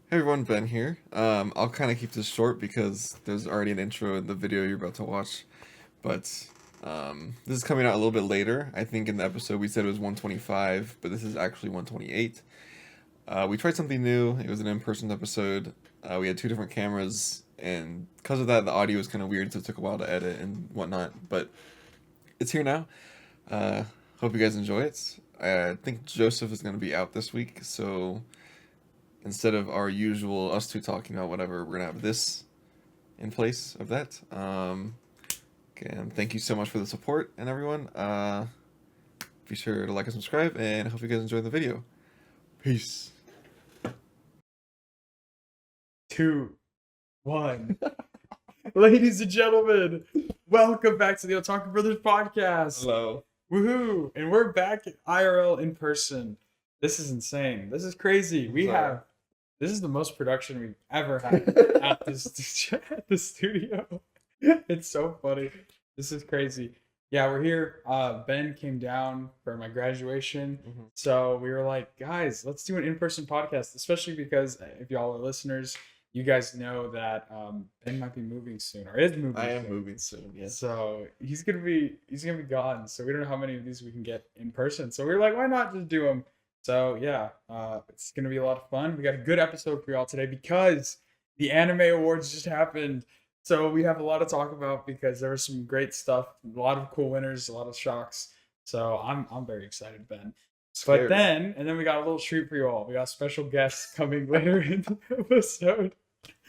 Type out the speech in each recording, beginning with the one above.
Hey everyone, Ben here. I'll kind of keep this short because there's already an intro in the video you're about to watch, but this is coming out a little bit later. I think in the episode we said it was 125, but this is actually 128. We tried something new. It was an in-person episode. We had two different cameras, and because of that, the audio was kind of weird, so it took a while to edit and whatnot. But it's here now. Uh, Hope you guys enjoy it. I think Joseph is going to be out this week, so instead of our usual us two talking about whatever, we're gonna have this in place of that. And thank you so much for the support and everyone. Be sure to like and subscribe, and I hope you guys enjoy the video. Peace. Two, one. Ladies and gentlemen, welcome back to the Otaku Brothers podcast. Hello. Woohoo! And we're back IRL in person. This is insane. This is crazy. This is the most production we've ever had at this at the studio. It's so funny. This is crazy. Yeah, we're here. Ben came down for my graduation. Mhm. So we were like, guys, let's do an in-person podcast, especially because if y'all are listeners, you guys know that Ben might be moving soon or is moving I am soon. moving soon. Yes. So he's gonna be gone. So we don't know how many of these we can get in person. So we were like, why not just do them? So yeah, it's gonna be a lot of fun. We got a good episode for y'all today because the anime awards just happened. So we have a lot to talk about because there was some great stuff, a lot of cool winners, a lot of shocks. So I'm very excited, Ben. But Scared. then we got a little treat for you all. We got special guests coming later in the episode.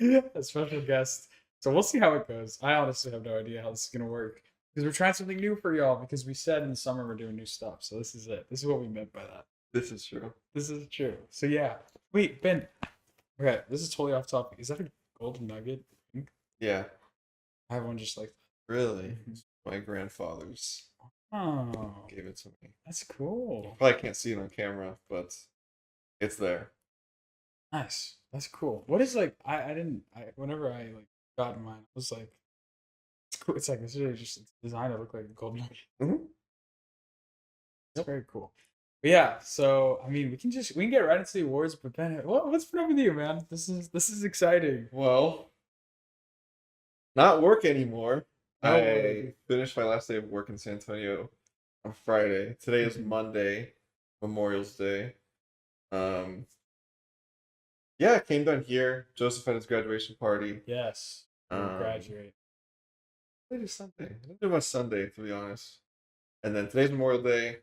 A special guest. So we'll see how it goes. I honestly have no idea how this is gonna work because we're trying something new for y'all. Because we said in the summer we're doing new stuff. So this is it. This is what we meant by that. This is true. This is true. So yeah. Wait, Ben. Okay, this is totally off topic. Is that a golden nugget? Yeah. I have one just like Really. that. My grandfather's Oh, gave it to me. that's cool. Probably can't see it on camera, but it's there. Nice. That's cool. What is like? I didn't. Whenever I like got mine, I was like, it's cool. It's like it's really just designed to look like a golden nugget. Mm-hmm. It's very cool. But yeah, so I mean, we can get right into the awards. But Ben, what's been up with you, man? This is exciting. Well, not work anymore. No I way. finished my last day of work in San Antonio on Friday. Today is Mhm. Monday, Memorial's Day. Um, yeah, I came down here. Joseph had his graduation party. Yes, you will Um, graduate. I did Sunday. I didn't do much Sunday, to be honest. And then today's Memorial Day.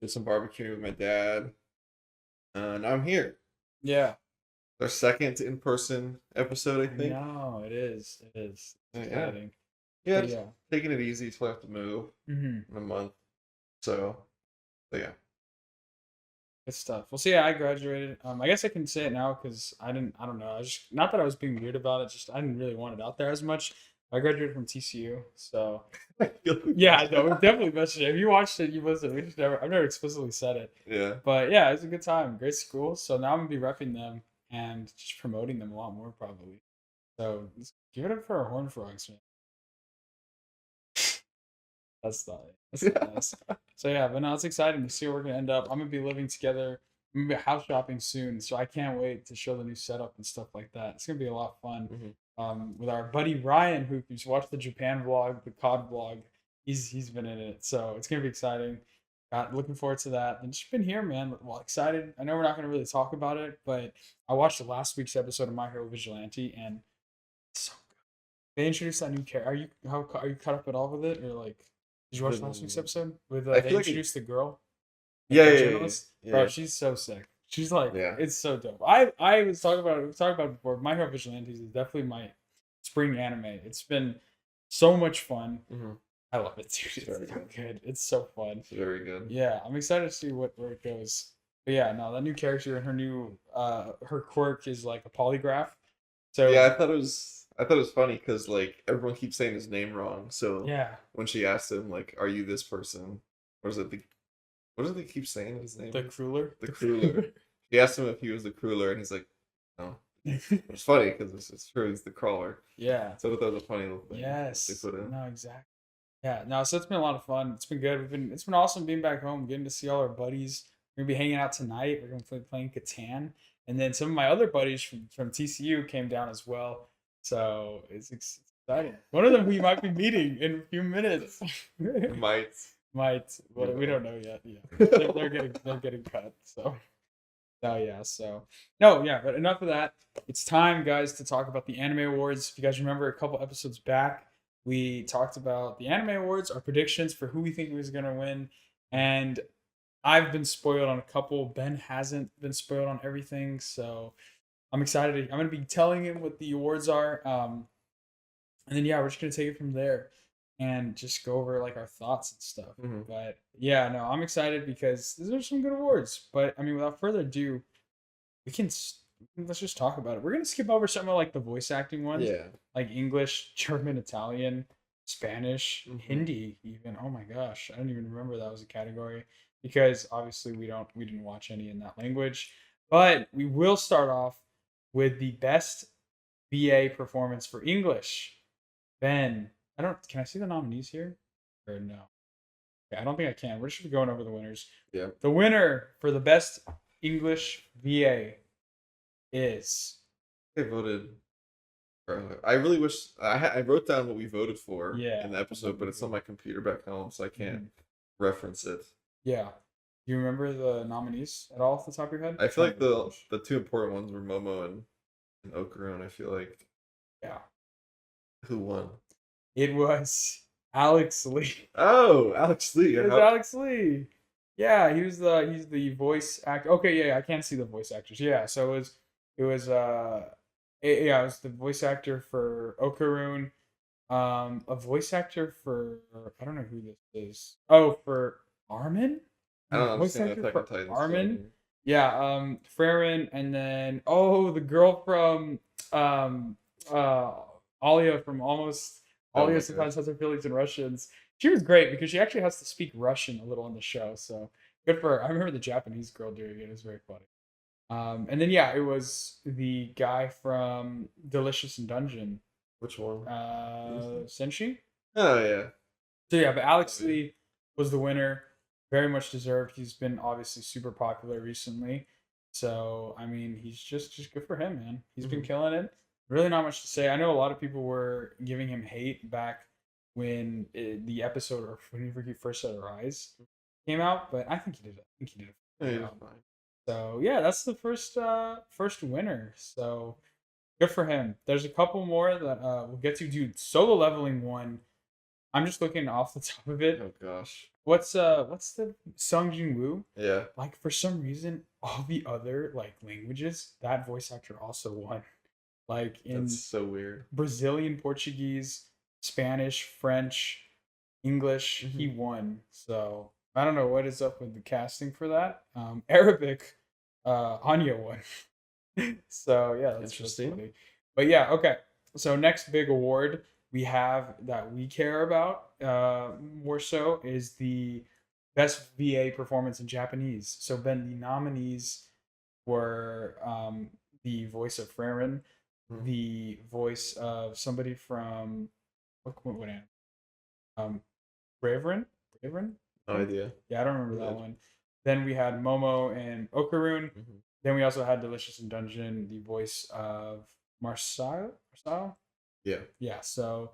Did some barbecuing with my dad. Now I'm here. Yeah. Our second in-person episode, I think. No, it is. It is. It's Yeah. exciting. Yeah, But just yeah. taking it easy till I have to move Mm-hmm. in a month. So yeah. Good stuff. Well, so yeah, I graduated. I guess I can say it now because I didn't. I don't know. I was just not that I was being weird about it. Just I didn't really want it out there as much. I graduated from TCU, so yeah, no, we definitely mentioned it. If you watched it, you listened. We just never. I've never explicitly said it, Yeah. but yeah, it was a good time. Great school. So now I'm gonna be repping them and just promoting them a lot more probably. So let's give it up for our Horn Frogs, man. That's not it. That's not nice. So yeah, but no, it's exciting to see where we're gonna end up. I'm gonna be living together. I'm gonna be house shopping soon, so I can't wait to show the new setup and stuff like that. It's gonna be a lot of fun. Mhm. With our buddy Ryan, who used to watch the Japan vlog, the COD vlog. He's been in it, so it's gonna be exciting. Looking forward to that. And just been here, man. Well, excited. I know we're not gonna really talk about it, but I watched the last week's episode of My Hero Vigilante, and it's so good. They introduced that new character. Are you caught up at all with it, or like? Did you watch last week's The- episode with I they feel like introduced the girl, like yeah, the yeah, yeah, journalist? yeah. Bro, she's so sick. She's like, Yeah. it's so dope. I was talking about it. We talked about it before. My Hero Vigilantes is definitely my spring anime. It's been so much fun. Mhm. I love it, dude. It's Very so good. good. It's so fun. It's very good. Yeah, I'm excited to see where it goes. But yeah, no, that new character and her new her quirk is like a polygraph. So Yeah, I thought it was funny because like everyone keeps saying his name wrong. So yeah, when she asked him like, "Are you this person?" What is it? What does they keep saying his name? the crueler. The Crueler. She asked him if he was the Crueler, and he's like, "No." It's funny because it's true. He's the crawler. Yeah. So I thought that was a funny little thing Yes. they put in. No, exactly. Yeah. No, so it's been a lot of fun. It's been good. It's been awesome being back home, getting to see all our buddies. We're gonna be hanging out tonight. We're gonna be playing Catan. And then some of my other buddies from TCU came down as well. So it's exciting. One of them we might be meeting in a few minutes. Might. Might, We but we will. don't know yet. Yeah, they're getting cut. So oh yeah, so no, yeah, but enough of that. It's time, guys, to talk about the anime awards. If you guys remember a couple episodes back, we talked about the anime awards, our predictions for who we think was gonna win, and I've been spoiled on a couple. Ben hasn't been spoiled on everything, so I'm excited. I'm gonna be telling him what the awards are, and then yeah, we're just gonna take it from there and just go over like our thoughts and stuff. Hmm. But yeah, no, I'm excited because these are some good awards. But I mean, without further ado, we can let's just talk about it. We're gonna skip over some of like the voice acting ones, Yeah. like English, German, Italian, Spanish, Hmm. Hindi, even. Oh my gosh, I don't even remember that was a category because obviously we didn't watch any in that language. But we will start off with the best VA performance for English. Ben, I don't. Can I see the nominees here? Or no? Okay, I don't think I can. We're just going over the winners. Yeah. The winner for the best English VA is They voted. I really wish I wrote down what we voted for yeah. in the episode, but it's on my computer back home, so I can't reference it. Yeah. Do you remember the nominees at all off the top of your head? I feel like Not really the much. the two important ones were Momo and Okarun. I feel like Yeah. who won? It was Alex Lee. Oh, Alex Lee. It was Alex Lee. Yeah, he's the voice actor. Okay, yeah, I can't see the voice actors. Yeah, so it was the voice actor for Okarun, a voice actor for I don't know who this is. Oh, for Armin? I The don't voice understand the actor Attack on for Titan still. Armin? Yeah, Farron, and then oh, the girl from um uh Alia from almost Oh my Alia god. sometimes has her feelings in Russians. She was great because she actually has to speak Russian a little on the show, so good for her. I remember the Japanese girl doing it. It was very funny. And then yeah, it was the guy from Delicious in Dungeon, Which one? Senshi. Oh yeah. So yeah, but Alex Oh, yeah. Lee was the winner. Very much deserved. He's been obviously super popular recently. So I mean, he's just good for him, man. He's been Mhm. killing it. Really, not much to say. I know a lot of people were giving him hate back when the episode or whenever he first said Arise came out, but I think he did. I think he did a Yeah, good he was job. fine. So yeah, that's the first winner. So good for him. There's a couple more that we'll get to. Dude, solo leveling one. I'm just looking off the top of it. Oh gosh. What's the Sung Jin Woo? Yeah. Like for some reason, all the other like languages, that voice actor also won. Like That's in so weird. Brazilian, Portuguese, Spanish, French, English, he Hmm. won. So I don't know what is up with the casting for that. Arabic, Anya won. So yeah, that's Interesting. funny. But yeah, okay. So next big award we have that we care about more so is the best VA performance in Japanese. So Ben, the nominees were the voice of Fremen, Mhm. the voice of somebody from what anime? Um, Braverin, Braverin. No idea. Yeah, I don't remember that Good. one. Then we had Momo and Okarun. Hmm. Then we also had Delicious in Dungeon, the voice of Marcel. Marcel? Yeah. Yeah, so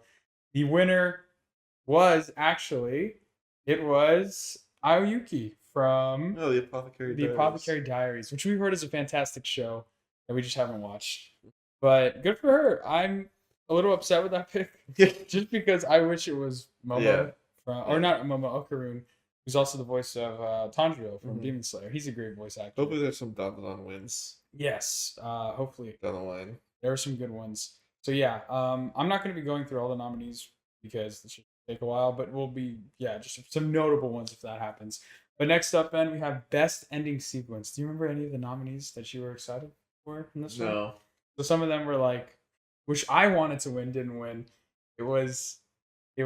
the winner was actually it was Aoyuki from Oh, the Apothecary the Diaries. Apothecary Diaries, which we heard is a fantastic show that we just haven't watched. But good for her. I'm a little upset with that pick, Yeah. just because I wish it was Yeah. Momo from, or Yeah. not Momo Okarun, who's also the voice of Tanjiro from Hmm. Demon Slayer. He's a great voice actor. Hopefully, there's some Davidan wins Yes, hopefully down the line. there are some good ones. So yeah, I'm not going to be going through all the nominees because this should take a while, but we'll be yeah just some notable ones if that happens. But next up, Ben, we have best ending sequence. Do you remember any of the nominees that you were excited for in this one? No. So some of them were like, which I wanted to win, didn't win. It was the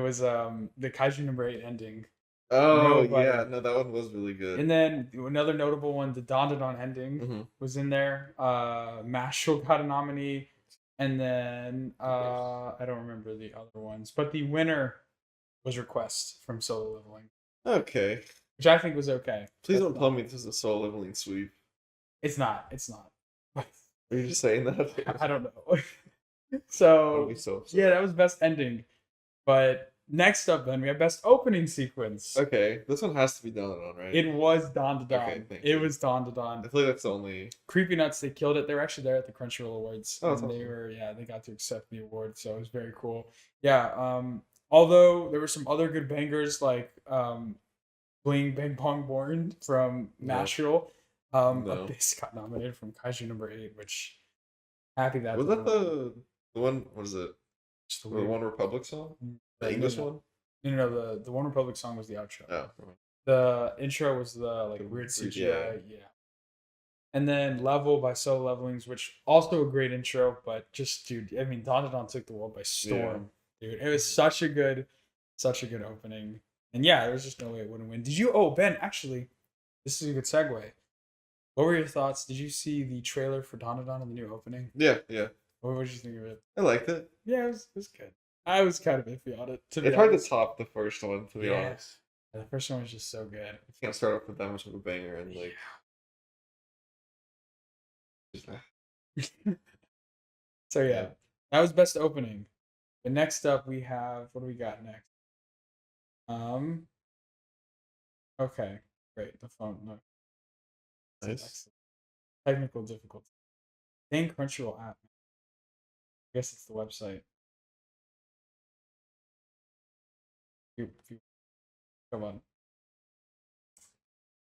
Kaiju number 8 ending. Oh Nobody. yeah. No, that one was really good. And then another notable one, the Don ending Hmm. was in there. Mashal got a nominee. And then I don't remember the other ones. But the winner was Request from Solo Leveling, Okay. which I think was okay. Please That's don't tell not- me this is a soul leveling sweep. It's not. It's not. Are you just saying that? I don't know. I would be So so upset. yeah, that was best ending. But next up, then we have best opening sequence. Okay, this one has to be done on, right? It was Don to Okay, Don. thank It you. was Don to I Don. feel like that's the only. Creepy Nuts, they killed it. They were actually there at the Crunchyroll Awards, Oh, that's and they awesome. were they got to accept the award, so it was very cool. Yeah. Although there were some other good bangers like Bling Bang Bong Born from No, Natural. no. Abyss got nominated from Kaiju number 8, which happy that Was didn't that win. the one? What is it? Just the The weird. One Republic song? The No, English no, one? the One Republic song was the outro. Oh, The intro was the like the weird yeah. CGI, yeah. And then Level by Solo Levelings, which also a great intro, but just dude, I mean, Don took the world by Yeah. storm, dude. It was such a good opening. And yeah, there's just no way it wouldn't win. Did you? Oh, Ben, actually, this is a good segue. What were your thoughts? Did you see the trailer for Don and the new opening? Yeah, yeah. What did you think of it? I liked it. Yeah, it was good. I was kind of iffy on it, to be It's hard to honest. top the first one, to be Yeah. honest. The first one was just so good. You can't start off with that much of a banger and like. Just, So yeah, yeah. that was best opening. But next up we have what do we got next? Um. Okay, great. The phone. No, Nice. technical difficulty. Dang Crunchyroll app. I guess it's the website. Come on.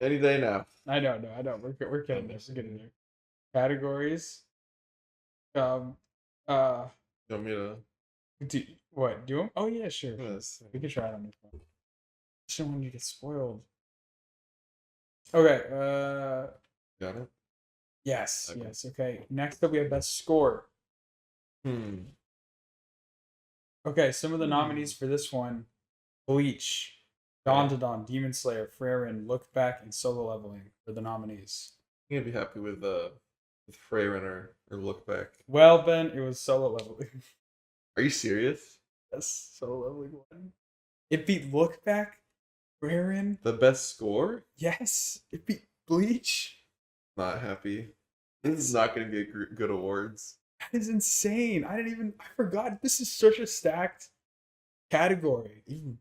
Any day now. I know. No, I know. We're getting there. We're getting there. Categories. Um. Uh. You want me to? What? Do 'em? Oh yeah, sure. Yes. We can try it on this one. Just don't want you to get spoiled. Okay. Got it. Yes. Okay. Yes. Okay. Next up, we have best score. Hmm. Okay. Some of the nominees for this one: Bleach, Dawn Okay. to Dawn, Demon Slayer, Frieren, Look Back, and Solo Leveling for the nominees. I'm gonna be happy with Freyren or Look Back. Well, Ben, it was Solo Leveling. Are you serious? Yes, Solo Leveling won. It beat Look Back, Frieren. The best score? Yes, it beat Bleach. Not happy. This is not gonna be a good awards. That is insane. I forgot. This is such a stacked category. Even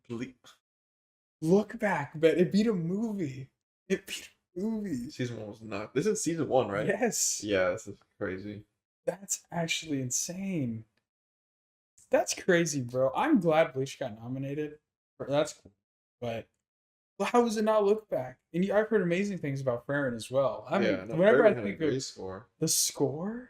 Look Back, but it beat a movie. It beat a movie. Season 1 was not. This is season 1, right? Yes. Yeah, this is crazy. That's actually insane. That's crazy, bro. I'm glad Bleach got nominated. That's cool. But how was it not Look Back? And I've heard amazing things about Farron as well. I mean, Yeah, no, whenever I Freyren had a think great of score. the score,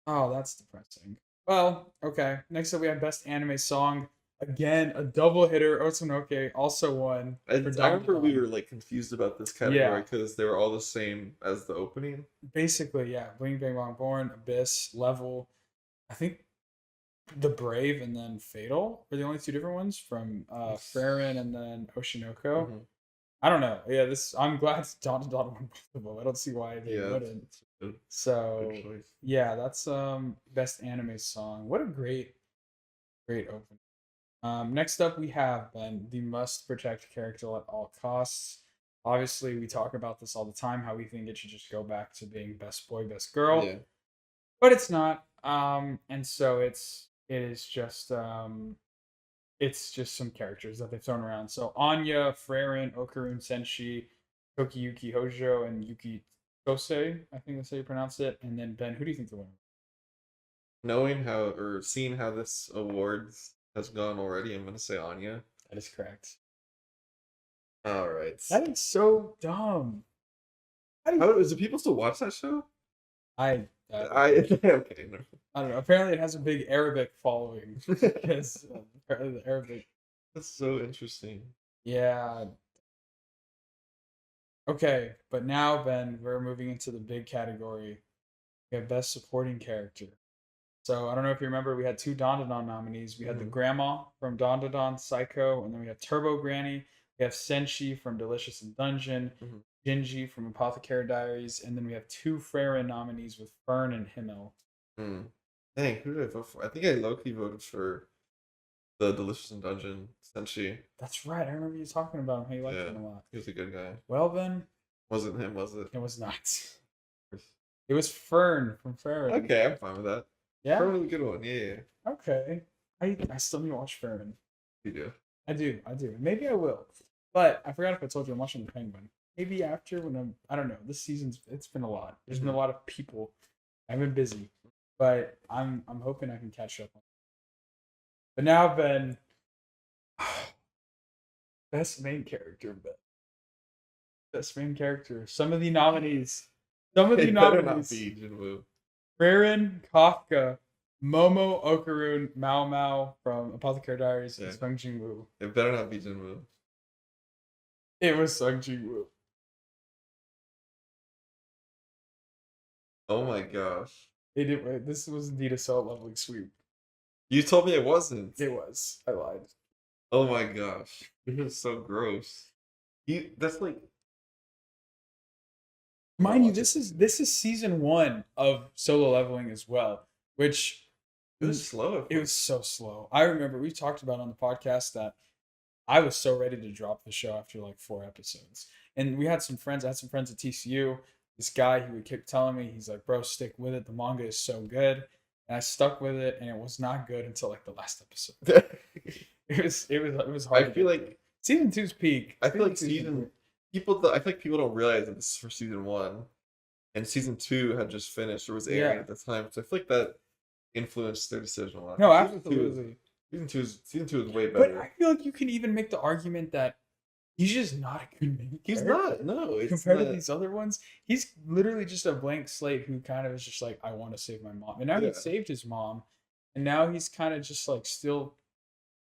oh, that's depressing. Well, okay. Next up, we have Best Anime Song. Again, a double hitter. Otonoke also won. I For remember we Dawn. were like confused about this category Yeah. because they were all the same as the opening. Basically, yeah. Bling Bang Bong Born, Abyss, Level. I think The Brave and then Fatal were the only two different ones from Farron and then Oshinoko. Mhm. I don't know. Yeah, I'm glad Dawn to Dawn won both of them. I don't see why they Yeah, wouldn't. that's good. So Good choice. yeah, that's best anime song. What a great opening. Next up we have Ben, the must protect character at all costs. Obviously, we talk about this all the time, how we think it should just go back to being best boy, best girl, Yeah. but it's not. And so it's just some characters that they've thrown around. So Anya, Freyren, Okarun Senshi, Tokiyuki Hojo, and Yuki Kosei, I think that's how you pronounce it. And then Ben, who do you think the winner? Knowing how or seeing how this awards has gone already, I'm gonna say Anya. That is correct. All right. That is so dumb. How is it? People still watch that show? Okay. No. I don't know. Apparently, it has a big Arabic following because apparently the Arabic. That's so interesting. Yeah. Okay, but now Ben, we're moving into the big category. We have best supporting character. So I don't know if you remember, we had two Don nominees. We had the Mhm. grandma from Don Psycho, and then we have Turbo Granny. We have Senshi from Delicious in Dungeon, Mhm. Jinji from Apothecary Diaries, and then we have two Freyra nominees with Fern and Himmel. Hmm. Dang, who did I vote for? I think I low-key voted for the Delicious in Dungeon, Senshi. That's right. I remember you talking about him. How you liked him a lot. He was a good guy. Well, then Wasn't him, was it? it was not. It was Fern from Fern. Okay, I'm fine with that. Yeah. Fern was a good one. Yeah, yeah. Okay. I still need to watch Fern. You do. I do. I do. Maybe I will. But I forgot if I told you I'm watching The Penguin. Maybe after when I don't know. This season's it's been a lot. There's been a lot of people. I've been busy, but I'm hoping I can catch up. But now Ben, best main character, Ben. Best main character. Some of the nominees. Some of the It better not nominees. be Jinwoo. Frieren, Kafka, Momo, Okarun, Mao Mao from Apothecary Diaries, Yeah. and Sung Jin Woo. It better not be Jinwoo. It was Sung Jin Woo. Oh my gosh. This was indeed a soul leveling sweep. You told me it wasn't. It was. I lied. Oh my gosh. This is so gross. That's like Mind you, watch it. this is season 1 of solo leveling as well, which it was slow. it was so slow. I remember we talked about on the podcast that I was so ready to drop the show after like 4 episodes. And we had some friends. I had some friends at TCU. This guy, he would keep telling me, he's like, "Bro, stick with it. The manga is so good." And I stuck with it, and it was not good until like the last episode. It was hard. I feel like season 2's peak. I feel like Season I feel like people don't realize that this is for season 1, and season 2 had just finished or was airing Yeah. at the time. So I feel like that influenced their decision a lot. No, Season two is- absolutely. Season two is way But better. I feel like you can even make the argument that he's just not a good main He's character. not. No, it's Compared not. to these other ones, he's literally just a blank slate who kind of is just like, I want to save my mom. And now he Yeah. saved his mom. And now he's kind of just like still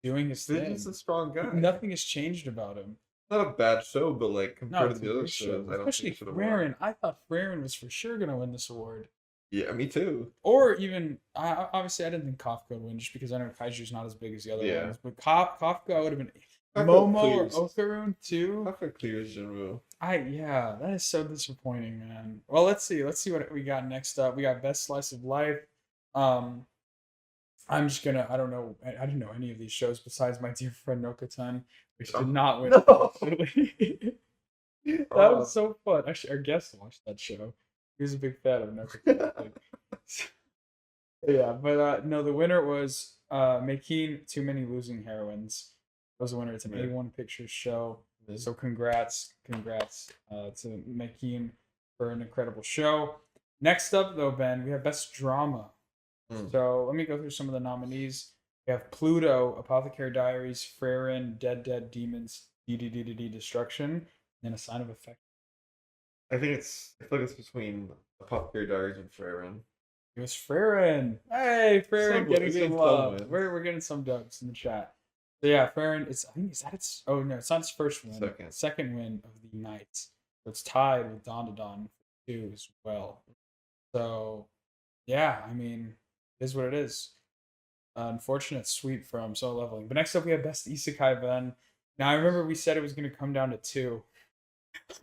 doing his thing. He's a strong guy. Nothing has changed about him. Not a bad show, but like compared it's to a the other great shows, I don't Especially think it should have won. Freren. I thought Freren was for sure going to win this award. Yeah, me too. Or even, obviously, I didn't think Kafka would win just because I know Kaiju's not as big as the other Yeah. ones. But Kafka would have been. Kafka Momo clears. or Okarun too. Kafka clears Jinwoo. Yeah, that is so disappointing, man. Well, let's see what we got next up. We got Best Slice of Life. I'm just gonna. I don't know. I didn't know any of these shows besides My Dear Friend Nokatan, which did not win. No. Unfortunately. That was so fun. Actually, our guest watched that show. He was a big fan of Nokatan. Yeah, but no, the winner was Making Too Many Losing Heroines. That was the winner. It's an A1 Pictures show. So congrats to Making for an incredible show. Next up, though, Ben, we have Best Drama. So let me go through some of the nominees. We have Pluto, Apothecary Diaries, Freren, Dead Demons, DDDD Destruction, and A Sign of Affection. I feel like it's between Apothecary Diaries and Freren. It was Freren. Hey, Freren getting some love. We're getting some dubs in the chat. So yeah, Freren. I think is that its. Oh no, it's not its first win. Second win of the night. So it's tied with Don for 2 as well. So yeah, I mean, it is what it is. Unfortunate sweep from Solo Leveling. But next up, we have Best Isekai Ben. Now I remember we said it was going to come down to 2.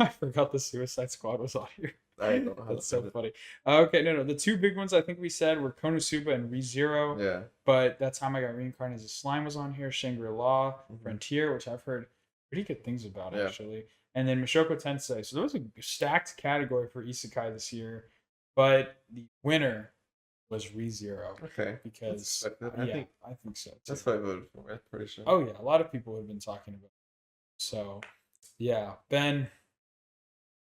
I forgot the Suicide Squad was on here. I don't know how That's so funny. Okay, no. The 2 big ones I think we said were Konosuba and ReZero. Yeah. But That Time I Got Reincarnated as a Slime was on here. Shangri-La, Frontier, which I've heard pretty good things about, actually. And then Mashoko Tensei. So there was a stacked category for Isekai this year. But the winner was ReZero. Okay. Because I think so. Too. That's what I voted for. I'm pretty sure. Oh yeah, a lot of people have been talking about it. So yeah, Ben,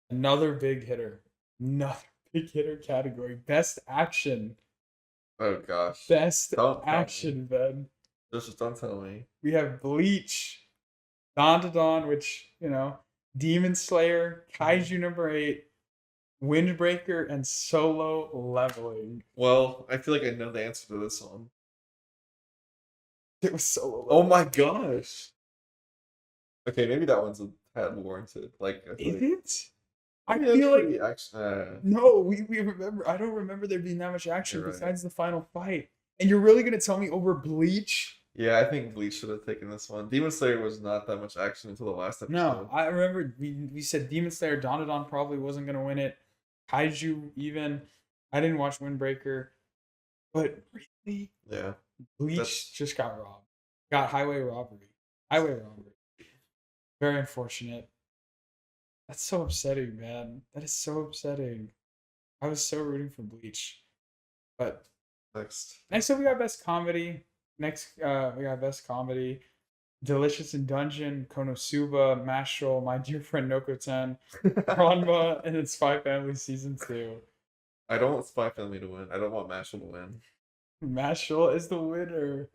another big hitter. Another big hitter category. Best action. Oh gosh. Best action, Ben. Just don't tell me. We have Bleach, Dawn, which, Demon Slayer, Kaiju number 8, Windbreaker, and Solo Leveling. Well, I feel like I know the answer to this one. It was Solo Leveling. Oh my gosh. Okay, maybe that one's a tad warranted. Like, is it? I feel like no, we remember. I don't remember there being that much action besides the final fight. And you're really gonna tell me over Bleach? Yeah, I think Bleach should have taken this one. Demon Slayer was not that much action until the last episode. No, I remember we said Demon Slayer, Dawn probably wasn't gonna win it. Kaiju even. I didn't watch Windbreaker, but really, yeah, Bleach just got robbed. Got highway robbery. Very unfortunate. That's so upsetting, man. That is so upsetting. I was so rooting for Bleach. But Next. next up, we got best comedy. Next, we got best comedy. Delicious in Dungeon, Konosuba, Mashal, My Dear Friend Nokoten, Ranma, and then Spy Family Season 2. I don't want Spy Family to win. I don't want Mashal to win. Mashal is the winner.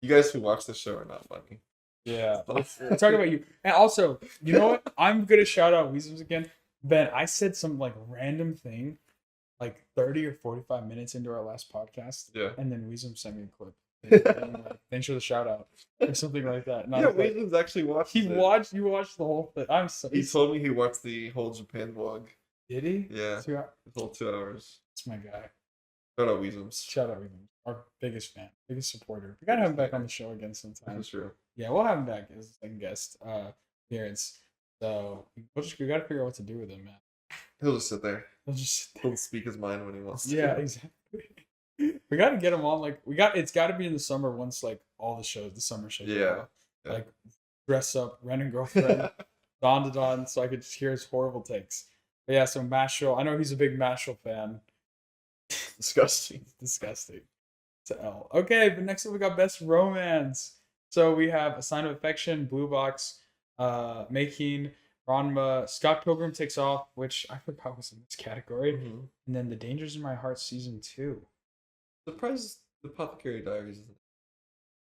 You guys who watch the show are not funny. Yeah. We're talking about you. And also, you know what? I'm going to shout out Weezems again. Ben, I said some like random thing like 30 or 45 minutes into our last podcast. Yeah. And then Weezum sent me a clip. And like, thanks for the shout out. Or something like that. And I Yeah, was like, Weezen's actually watched it. you watched the whole thing. I'm so He told me he watched the whole Japan vlog. Did he? Yeah. 2 hours. The whole 2 hours. That's my guy. Shout out Weezems. Shout out Weezum. Our biggest fan, biggest supporter. We gotta have him back on the show again sometime. That's true. Yeah, we'll have him back as a second guest appearance. So we gotta figure out what to do with him, man. He'll just sit there. He'll speak his mind when he wants to. Yeah, exactly. We gotta get him on. Like it's gotta be in the summer once like all the summer shows. Yeah. Like dress up, rent and girlfriend, Don, so I could just hear his horrible takes. But yeah, so Mashal. I know he's a big Mashal fan. Disgusting. Disgusting. It's a L. Okay, but next up we got best romance. So we have A Sign of Affection, Blue Box, Making, Ranma, Scott Pilgrim Takes Off, which I forgot was in this category, and then The Dangers in My Heart Season 2. Surprised the Apothecary Diaries isn't.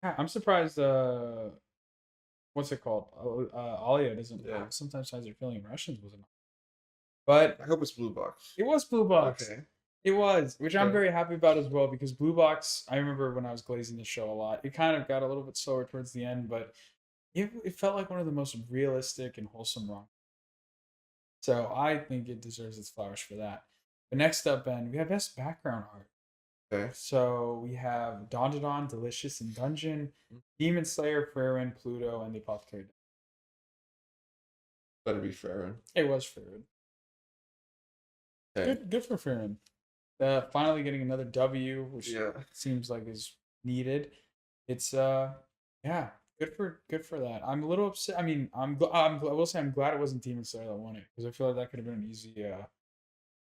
Yeah, I'm surprised. What's it called? Alia doesn't. Yeah. Sometimes has your feeling Russians wasn't. But I hope it's Blue Box. it was Blue Box. Okay. It was, which I'm Okay. very happy about as well, because Blue Box, I remember when I was glazing the show a lot, it kind of got a little bit slower towards the end, but it felt like one of the most realistic and wholesome rom. So I think it deserves its flowers for that. But next up, Ben, we have best background art. Okay. So we have Don, Delicious in Dungeon, Demon Slayer, Frieren, Pluto, and the Apothecary. Better be Farron. It was Frieren. Okay. Good for Frieren. Finally getting another W, which seems like is needed. It's yeah, good for that. I'm a little upset. I mean, I will say I'm glad it wasn't Demon Slayer that won it, because I feel like that could have been an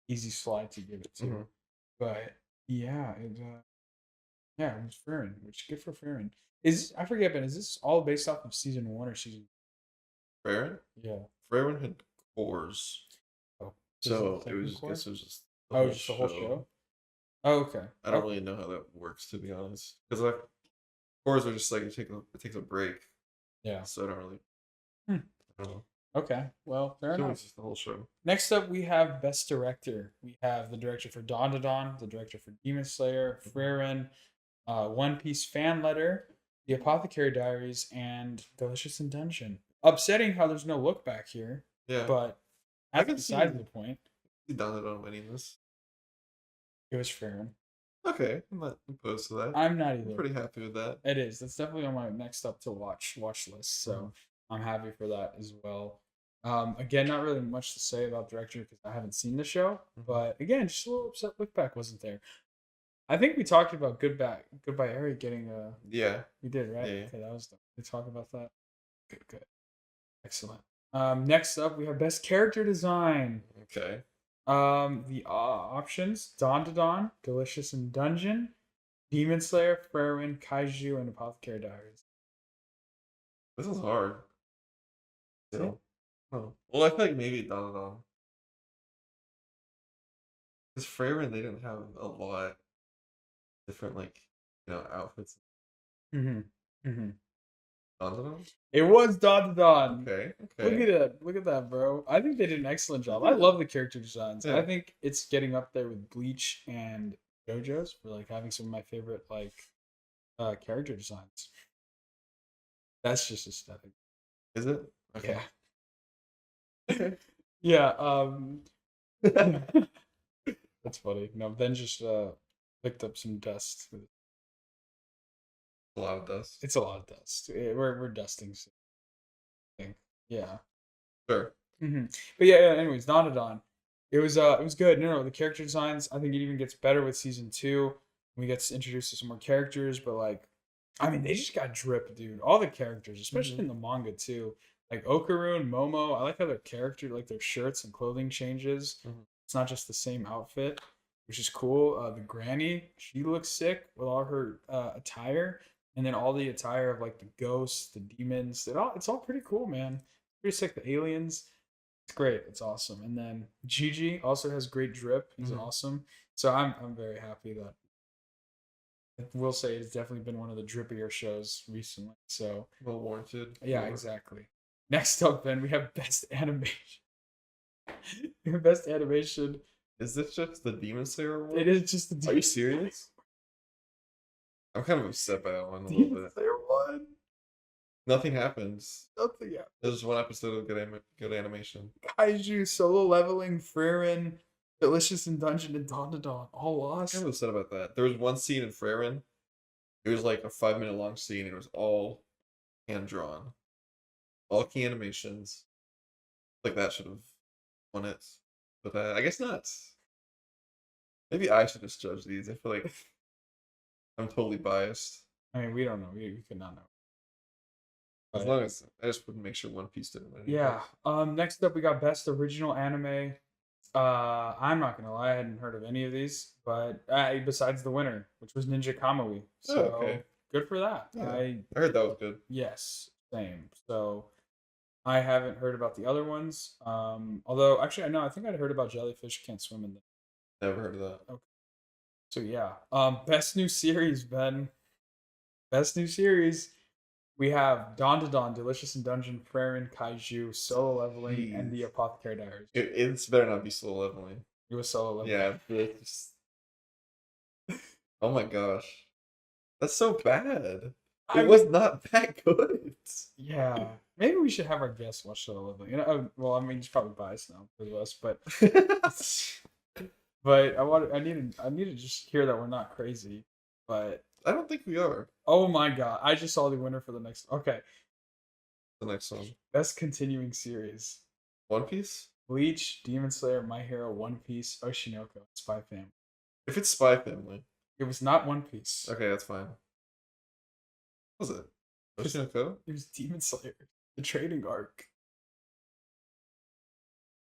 easy slide to give it to. But yeah, it was Frieren, which good for Frieren. I forget, but is this all based off of season 1 or season? Farron? Yeah. Farron had cores. Oh. So it was just just the whole show. Oh, okay. I don't really know how that works, to be honest, because like cores are just like it takes a break. Yeah. So I don't really. I don't know. Okay. Well, fair enough. It's just the whole show. Next up, we have Best Director. We have the director for Don, the director for Demon Slayer, Frieren, One Piece Fan Letter, The Apothecary Diaries, and Delicious in Dungeon. Upsetting how there's no look back here. Yeah. But that's beside the point. Don winning this. It was Frieren. Okay, I'm not opposed to that. I'm not either. I'm pretty happy with that. It is. That's definitely on my next up to watch list. So I'm happy for that as well. Again, not really much to say about director because I haven't seen the show. But again, just a little upset look back wasn't there. I think we talked about Goodbye Eri getting a. Yeah. We did, right? Yeah. Okay, that was done. We talked about that. Good. Excellent. Next up, we have Best Character Design. Okay. The options: Don, Delicious in Dungeon, Demon Slayer, Frieren, Kaiju, and Apothecary Diaries. This is hard. Yeah. Oh. Well, I feel like maybe Don. Because Frieren, they didn't have a lot different, like, outfits. Don? It was Don. Okay. Look at that, bro. I think they did an excellent job. I love the character designs. Yeah. I think it's getting up there with Bleach and JoJo's for like having some of my favorite character designs. That's just aesthetic. Is it? Okay. Yeah. Yeah. That's funny. No, then just picked up some dust. A lot of dust. It's a lot of dust. We're dusting. Yeah. Sure. But yeah. Anyways, Don. It was good. No, the character designs. I think it even gets better with season 2. We get introduced to some more characters, but I mean, they just got dripped, dude. All the characters, especially in the manga too. Like Okaru and Momo, I like how their character, like their shirts and clothing changes. It's not just the same outfit, which is cool. The granny, she looks sick with all her attire, and then all the attire of like the ghosts, the demons. It's all pretty cool, man. Pretty sick. The aliens. It's great. It's awesome. And then Gigi also has great drip. He's Mhm. awesome. So I'm very happy that I will say it's definitely been one of the drippier shows recently. So Well warranted. yeah, Or- exactly. Next up, then we have best animation. Best animation. Is this just the Demon Slayer award? It is just the Are you serious? I'm kind of upset by that one a little Demon bit. Slayer one. Nothing happens. Nothing. Yeah. There's one episode of good animation. Kaiju, Solo Leveling, Frieren, Delicious in Dungeon, and Dawn to Dawn all I'm lost. kind of upset about that. There was one scene in Freyrin. It was like a 5 minute long scene. And it was all hand drawn, all key animations. Like that should have won it, but I guess not. Maybe I should just judge these. I feel like I'm totally biased. I mean, we don't know. We could not know. As But, long as I just wouldn't make sure One Piece didn't win. yeah. Next up, we got best original anime. I'm not gonna lie, I hadn't heard of any of these, but besides the winner, which was Ninja Kamui. So okay. good for that. Yeah. I heard that was good. Yes, same. So I haven't heard about the other ones. Although actually I know I think I'd heard about Jellyfish Can't Swim in them. Never heard of that. Okay. So yeah. Best new series, Ben. Best new series. We have Dawn to Dawn, Delicious in Dungeon, Frieren, Kaiju, Solo Leveling, and the Jeez. Apothecary Diaries. It's better not be Soul Leveling. It was Solo Leveling. Yeah. Oh my gosh. That's so bad. I It was mean, not that good. yeah. Maybe we should have our guests watch Solo Leveling. Well, I mean, he's probably biased now for us, but I need to just hear that we're not crazy. But I don't think we are. oh my god, I just saw the winner for the next. Okay, The next one. best continuing series: One Piece? Bleach, Demon Slayer, My Hero, One Piece, Oshinoko, Spy Family. If it's Spy Family. It was not One Piece. Okay, that's fine. What was it? Oshinoko? It was Demon Slayer, the trading arc.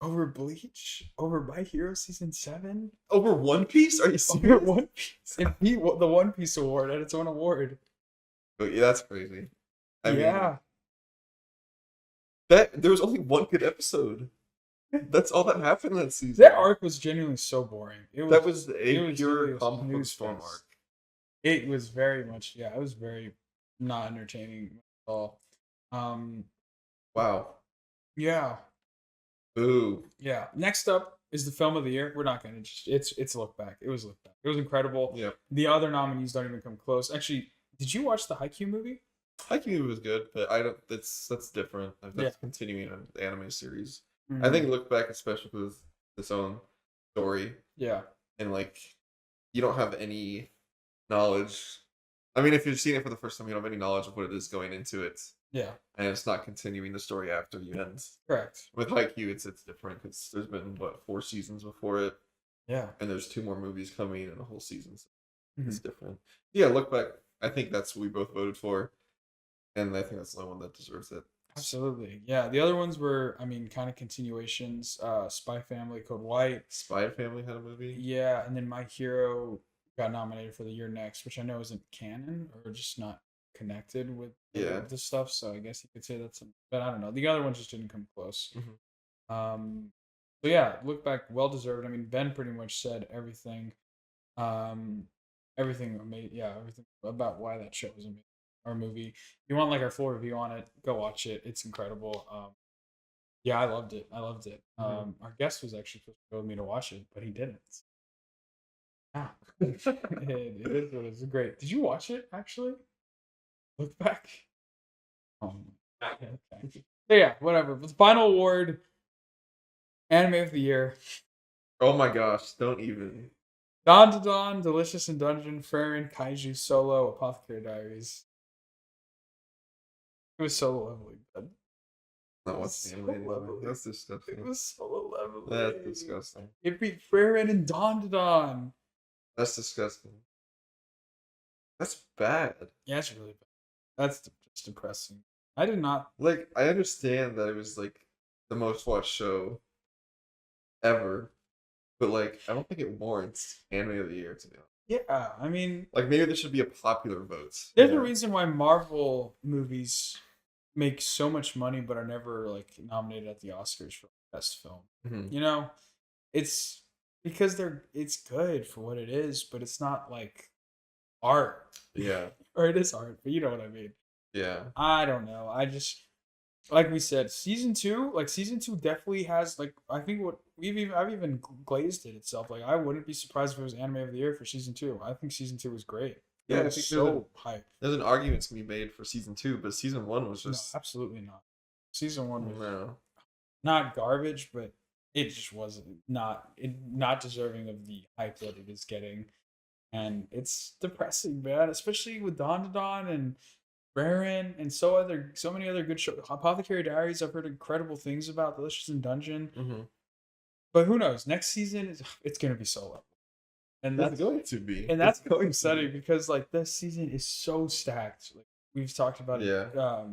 Over Bleach? Over My Hero Season 7? Over One Piece? Are you Over serious? One Piece. It beat the One Piece award at its own award. But yeah, that's crazy. I mean, Yeah. there was only one good episode. That's all that happened that season. That arc was genuinely so boring. That was it a was pure really a comic book snooze storm fest. arc. It was very much, yeah, it was very not entertaining at all. Um, Wow. yeah, Ooh. yeah. Next up is the film of the year. We're not gonna just it's Look Back. It was Look Back. It was incredible. Yeah. The other nominees don't even come close. Actually, did you watch the Haikyuu movie? Haikyuu was good, but I don't. That's different. That's Yeah. continuing an anime series. I Mhm. think Look Back, especially with its own story, Yeah. and like you don't have any knowledge. I mean, if you're seeing it for the first time, you don't have any knowledge of what it is going into it, Yeah. and it's not continuing the story after you end. Correct. With Haikyuu, it's different because there's been what 4 seasons before it, Yeah. and there's 2 more movies coming and a whole season. So it's Mhm. different. Yeah, Look Back. I think that's what we both voted for, and I think that's the only one that deserves it. Absolutely. Yeah. The other ones were, I mean, kind of continuations. Spy Family, Code White. Spy Family had a movie. Yeah, and then My Hero got nominated for the year next, which I know isn't canon or just not connected with Yeah. the stuff. So I guess you could say that's, but I don't know. The other ones just didn't come close. Mhm. So yeah, Look Back, well deserved. I mean, Ben pretty much said everything. Everything amazing. Yeah, everything about why that show was amazing. Our movie. If you want like our full review on it, go watch it. It's incredible. Yeah, I loved it. I loved it. Our guest was actually supposed to go with me to watch it, but he didn't. Yeah. It is what it is. Great. Did you watch it actually? Look back. Okay. So yeah, whatever. But the final award, anime of the year. Oh my gosh! Don't even. Dawn to Dawn, Delicious in Dungeon, Frieren, Kaiju, Solo, Apothecary Diaries. It was Solo Leveling. Ben. Not what's the anime anymore. That's It disgusting. was Solo Leveling. That's disgusting. It beat Frieren and Dawn to Dawn. That's disgusting. That's bad. Yeah, it's really bad. That's just depressing. I did not. Like, I understand that it was like the most watched show ever, but like I don't think it warrants anime of the year to be honest. Yeah, I mean, Like maybe there should be a popular vote. there's a reason why Marvel movies make so much money but are never like nominated at the Oscars for best film. Hmm. You know, it's because it's good for what it is, but it's not like art. Yeah, Or it is art, but you know what I mean. yeah, I don't know. I just like we said, season two definitely has like I think what I've even glazed it itself. Like I wouldn't be surprised if it was anime of the year for season two. I think season two was great. It yeah. I was think so hype. there's an argument to be made for season two, but season one was No, just absolutely not. Season one was no. not garbage, but it just wasn't not deserving of the hype that it is getting. And it's depressing, man, especially with Don Don and Baron and so many other good shows. Apothecary Diaries, I've heard incredible things about. Delicious in Dungeon, Mm-hmm. but who knows? Next season it's gonna be solo, and It's going to be. that's It's going to upsetting be. because like this season is so stacked. Like we've talked about it. Yeah. Like,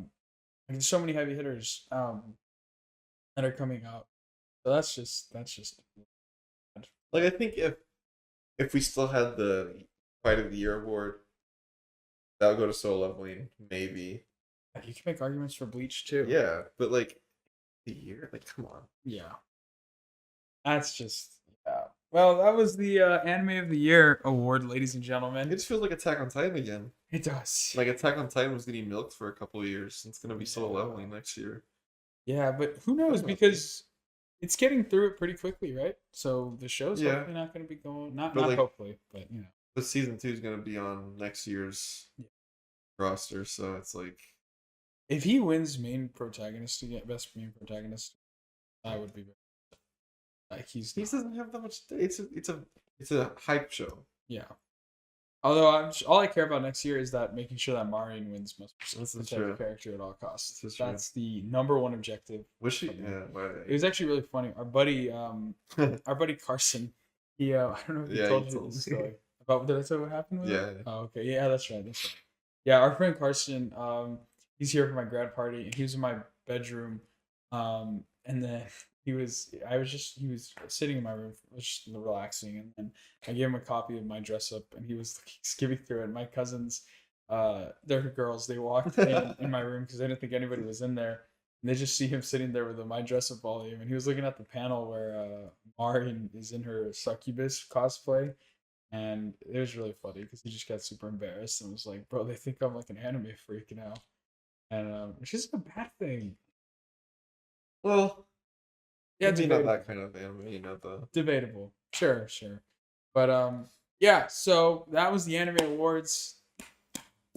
there's so many heavy hitters that are coming out. So that's just bad. Like I think if we still had the Fight of the Year award, that would go to Solo Leveling, maybe. Like, you can make arguments for Bleach too. Yeah, but like the year, like come on. Yeah. That's just yeah. Well, that was the Anime of the Year award, ladies and It gentlemen. just feels like Attack on Titan again. It does. Like Attack on Titan was getting milked for a couple of years. It's gonna be Solo Yeah. Leveling next year. Yeah, but who knows? Doesn't have to be. Because it's getting through it pretty quickly, right? So the show's Yeah, hopefully not going to be going. Not but not like hopefully, but you know. the season two is gonna be on next year's Yeah. roster, so it's like If he wins main protagonist again, best main protagonist, I would be very like he's he not. doesn't have that much. It's a hype show. Yeah. Although all I care about next year is that making sure that Marion wins most This is protected true. character at all costs. This is true. That's the number one objective. Was she? for me. Yeah. Why? It was actually really funny. Our buddy Carson. He I don't know if he Yeah, told he you told the me. story about. Did I tell you what happened with Yeah. it? Oh, okay. Yeah, that's right. That's right. Yeah, our friend Carson. He's here for my grad party, and he was in my bedroom. And then he was. He was sitting in my room, just relaxing, and then I gave him a copy of my dress up, and he was skimming through it. My cousins, they're girls. They walked in my room because they didn't think anybody was in there. And they just see him sitting there with the My Dress Up volume, and he was looking at the panel where Marin is in her succubus cosplay, and it was really funny because he just got super embarrassed and was like, "Bro, they think I'm like an anime freak now," and which isn't a bad thing. Well, Yeah, maybe not debatable. that kind of anime, the Debatable. Sure, sure. But yeah. So that was the anime awards.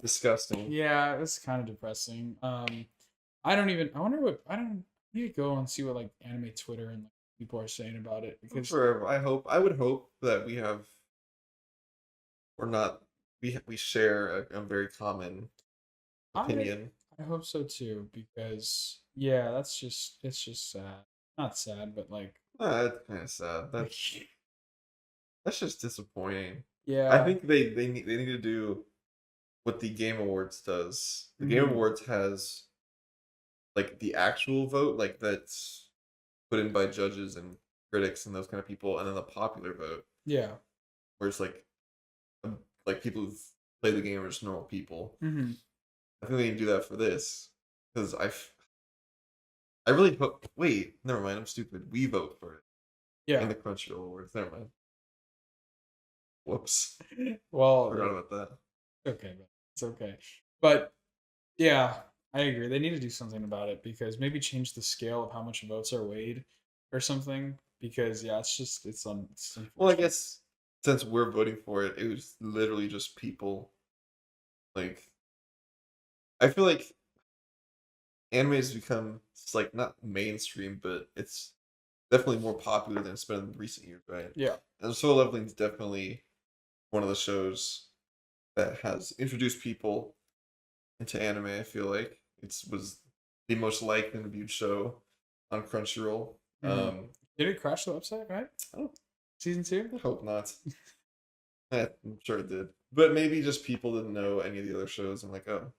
disgusting. Yeah, it was kind of depressing. I don't even. I wonder what. I don't I need to go and see what like anime Twitter and like, people are saying about it because Forever. I would hope that we're not, we share a very common I opinion. I hope so too that's it's just sad. Not sad, but like That's kind of sad. That's just disappointing. I yeah. think they need to do what the Game Awards does. The Game Hmm. Awards has like the actual vote, like that's put in by judges and critics and those kind of people, and then the popular vote, Yeah. where it's like people who've played the game are just normal people. Hmm. I think they need to do that for this because I really hope. Wait, never mind. I'm stupid. We vote for it in Yeah. the Crunchyroll Awards. Never mind. Whoops. Well, Forgot about that. okay, but it's okay. But yeah, I agree. They need to do something about it because maybe change the scale of how much votes are weighed or something. Because yeah, it's Well, I unfortunate. guess since we're voting for it, it was literally just people. Like, I feel like anime has become it's like not mainstream, but it's definitely more popular than it's been in recent years, right? Yeah. And Solo Leveling is definitely one of the shows that has introduced people into anime. I feel like was the most liked and viewed show on Crunchyroll. Hmm. Did it crash the website? Right. I don't Season two. hope not. I'm sure it did, but maybe just people didn't know any of the other shows and like, oh,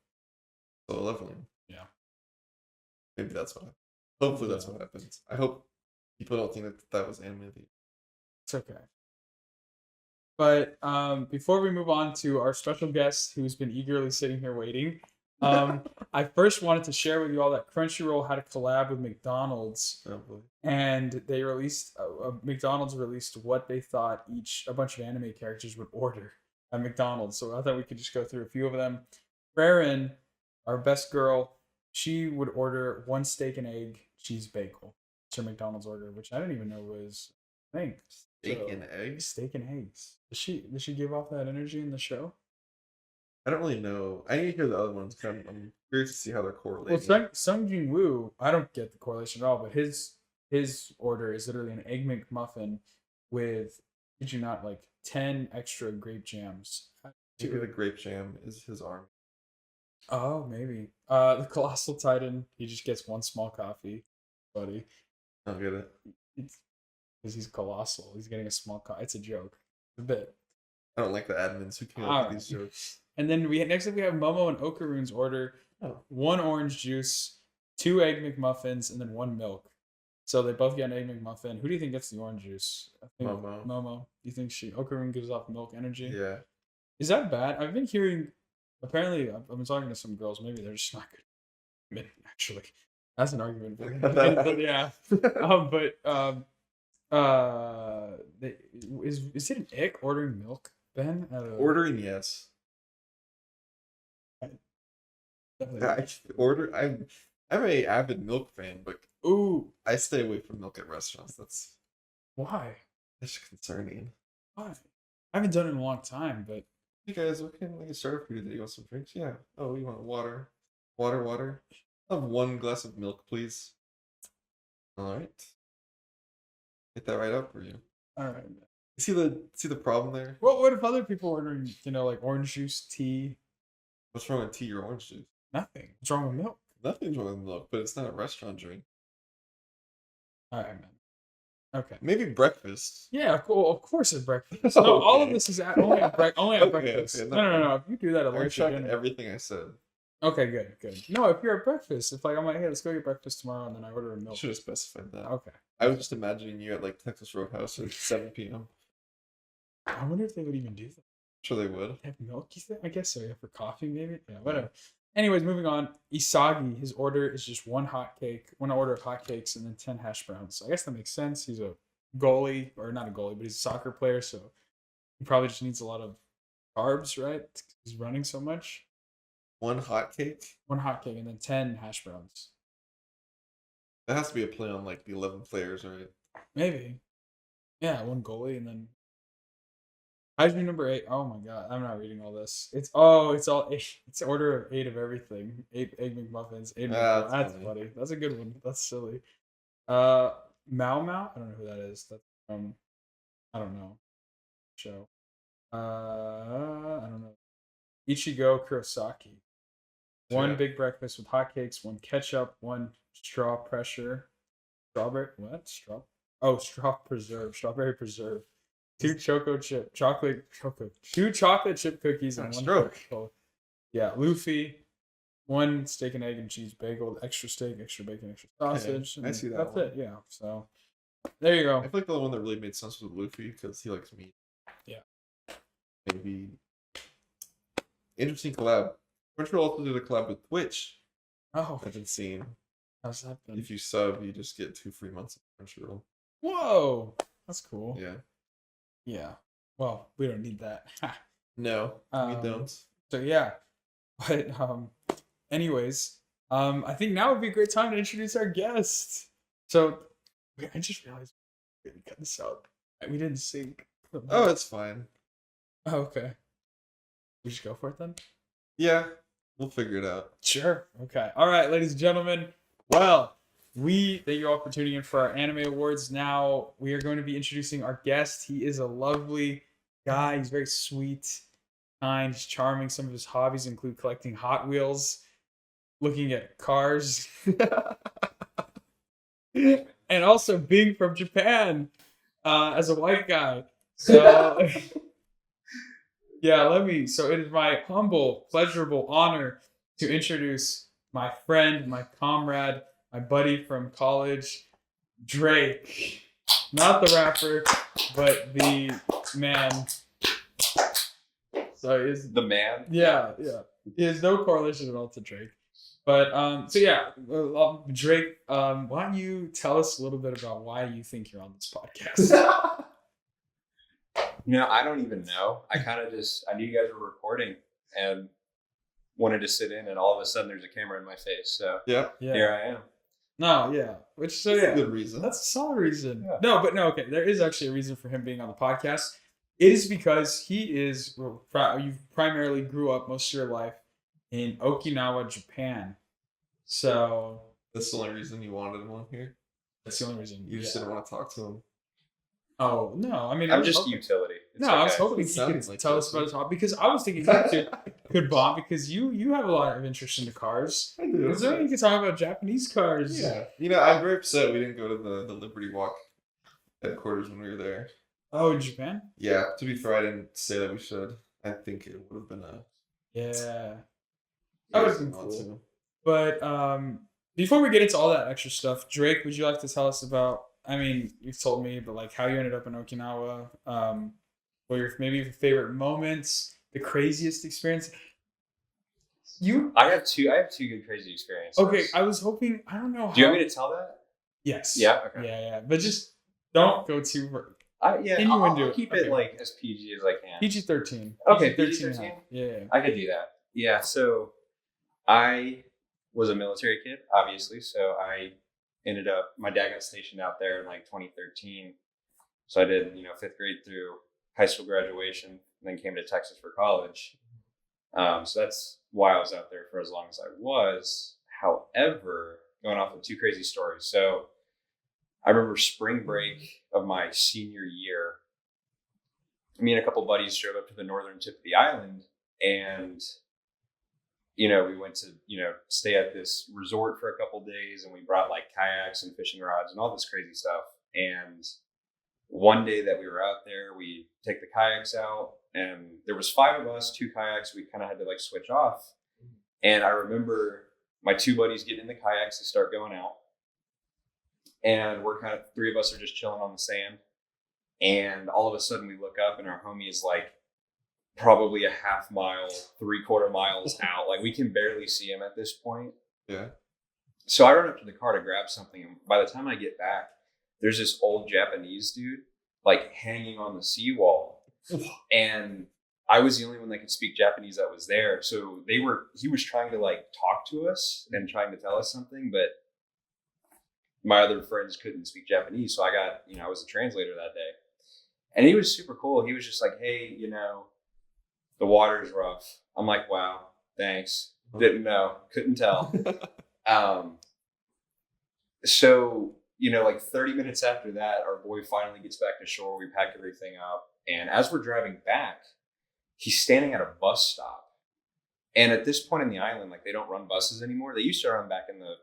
Solo Leveling. Yeah. Maybe that's what. Hopefully, that's Yeah. what happens. I hope people don't think that was anime of the year. It's okay. But before we move on to our special guest, who's been eagerly sitting here waiting, I first wanted to share with you all that Crunchyroll had a collab with McDonald's, Oh, boy. and they released McDonald's released what they thought a bunch of anime characters would order at McDonald's. So I thought we could just go through a few of them. Farron, our best girl, she would order 1 steak and egg cheese bagel. It's her McDonald's order, which I didn't even know was a thing. Steak So, and eggs? Steak and eggs. Does she give off that energy in the show? I don't really know. I need to hear the other ones. I'm curious to see how they're Well, correlating. Sung Jin Woo, I don't get the correlation at all, but his order is literally an egg McMuffin with, did you not, like 10 extra grape jams. Maybe the grape jam is his arm. Oh, maybe. The Colossal Titan, he just gets 1 small coffee, buddy. I don't get it. It's because he's colossal. He's getting a small coffee. It's a joke. A bit. I don't like the admins who came up Alright. with these jokes. And then next up we have Momo and Okarune's order. Oh. 1 orange juice, 2 egg McMuffins, and then 1 milk. So they both get an egg McMuffin. Who do you think gets the orange juice? I think Momo. Momo. You think Okarune gives off milk energy? Yeah. Is that bad? I've been hearing. Apparently, I've been talking to some girls. Maybe they're just not good. Actually, that's an argument. But yeah. Is it an ick ordering milk, Ben? Ordering, yes. I'm a avid milk fan, but Ooh, I stay away from milk at restaurants. That's concerning. why? I haven't done it in a long time, but Hey guys, what can we get started for you today? You want some drinks? Yeah. Oh, you want water? Water. I'll have 1 glass of milk, please. All right. Get that right up for you. all right. See the problem there? What if other people ordering, like orange juice, tea? What's wrong with tea or orange juice? Nothing. What's wrong with milk? Nothing's wrong with milk, but it's not a restaurant drink. All right, man. Okay. Maybe breakfast. Yeah, cool. Of course, it's breakfast. Okay. No, all of this is only at Okay, breakfast. okay, No. If you do that at I lunch or retract dinner. everything I said. Okay, good. No, if you're at breakfast, if like I'm like, hey, let's go get breakfast tomorrow, and then I order a I milk. should have specified that. Okay. I was just imagining you at like Texas Roadhouse at 7 p.m. I wonder if they would even do that. Sure they would. Have milk, you think? I guess so. Yeah, for coffee, maybe. Yeah, whatever. Anyways, moving on. Isagi, his order is just 1 order of hotcakes, and then 10 hash browns. I guess that makes sense. He's a goalie, or not a goalie, but he's a soccer player, so he probably just needs a lot of carbs, right? He's running so much. 1 hot cake? 1 hotcake and then 10 hash browns. That has to be a play on like the 11 players, right? Maybe. Yeah, 1 goalie and then. Hydrogen number 8. Oh my god, I'm not reading all this. It's all 8. It's order of 8 of everything. 8 egg McMuffins. 8 McMuffins. That's funny. That's a good one. That's silly. Mao Mao. I don't know who that is. That's from. I don't know. Show. I don't know. Ichigo Kurosaki. 1 big breakfast with hotcakes. 1 ketchup. 1 straw pressure. Strawberry. What? Strawberry preserve. 2 chocolate chip cookies and 1 Coca-Cola. Yeah, Luffy. 1 steak and egg and cheese bagel, extra steak, extra bacon, extra sausage. I see that. That's one. it. Yeah. So there you go. I feel like the only one that really made sense was Luffy because he likes meat. Yeah. Maybe. Interesting collab. Crunchyroll also did a collab with Twitch. Oh, I've been seeing. how's that been? If you sub, you just get 2 free months of Crunchyroll. Whoa, that's cool. Yeah. Yeah. Well, we don't need that. No, we don't. So yeah, but anyways, I think now would be a great time to introduce our guest. So, I just realized we didn't cut this out. We didn't sync. Oh, it's fine. Oh, okay. We should go for it then. Yeah, we'll figure it out. Sure. Okay. All right, ladies and gentlemen. Well, we thank you all for tuning in for our anime awards. Now we are going to be introducing our guest. He is a lovely guy. He's very sweet, kind, he's charming. Some of his hobbies include collecting Hot Wheels, looking at cars, and also being from Japan as a white guy. So, yeah, so it is my humble, pleasurable honor to introduce my friend, my comrade, my buddy from college, Drake. Not the rapper, but the man. So is The man. yeah. He has no correlation at all to Drake. But so yeah, Drake. Why don't you tell us a little bit about why you think you're on this podcast? I don't even know. I kind of I knew you guys were recording and wanted to sit in, and all of a sudden there's a camera in my face. So Yeah. here I am. No, yeah. Which so That's yeah, a good reason. that's a solid reason. Yeah. No, but no, okay. There is actually a reason for him being on the podcast. It is because he is you primarily grew up most of your life in Okinawa, Japan. So That's the only reason you wanted him on here. that's the only reason. You just yeah. didn't want to talk to him. Oh no! I mean, I'm was just hoping- utility. It's No, I was okay. hoping It he sounds could like tell it. us about his hobby because I was thinking he could bond because you have a lot of interest in the cars. I do. Is there any you can talk about Japanese cars? Yeah. I'm very upset we didn't go to the Liberty Walk headquarters when we were there. Oh, in Japan? Yeah, to be fair, I didn't say that we should. I think it would have been a... Yeah. That would've been want cool. to. But before we get into all that extra stuff, Drake, would you like to tell us about? I mean, you've told me, but like how you ended up in Okinawa. What your maybe your favorite moments, the craziest experience. I have two good crazy experiences. Okay? I was hoping. I don't know. How, Do you want me to tell that? Yes. Yeah, okay. Yeah. But just don't go too. Yeah, Anyone do I'll it. keep Okay. it like as PG as I can. PG-13. Okay, PG-13. Yeah. I could do that. Yeah, so I was a military kid, obviously. So I ended up, my dad got stationed out there in like 2013. So I did, 5th grade through high school graduation, and then came to Texas for college. So that's why I was out there for as long as I was. However, going off of two crazy stories. So I remember spring break of my senior year. Me and a couple buddies drove up to the northern tip of the island, and we went to stay at this resort for a couple days, and we brought like kayaks and fishing rods and all this crazy stuff. And one day that we were out there, we take the kayaks out, and there was 5 of us, 2 kayaks. We kind of had to like switch off. And I remember my 2 buddies getting in the kayaks to start going out, and we're 3 of us are just chilling on the sand. And all of a sudden we look up, and our homie is like probably a half mile, 3/4 miles out. Like we can barely see him at this point. Yeah. So I run up to the car to grab something. And by the time I get back, there's this old Japanese dude like hanging on the seawall. And I was the only one that could speak Japanese that was there. So he was trying to like talk to us and trying to tell us something, but my other friends couldn't speak Japanese. So I was a translator that day. And he was super cool. He was just like, hey, the water's rough. I'm like, wow, thanks. Didn't know, couldn't tell. So, like 30 minutes after that, our boy finally gets back to shore. We pack everything up. And as we're driving back, he's standing at a bus stop. And at this point in the island, like they don't run buses anymore. They used to run back in the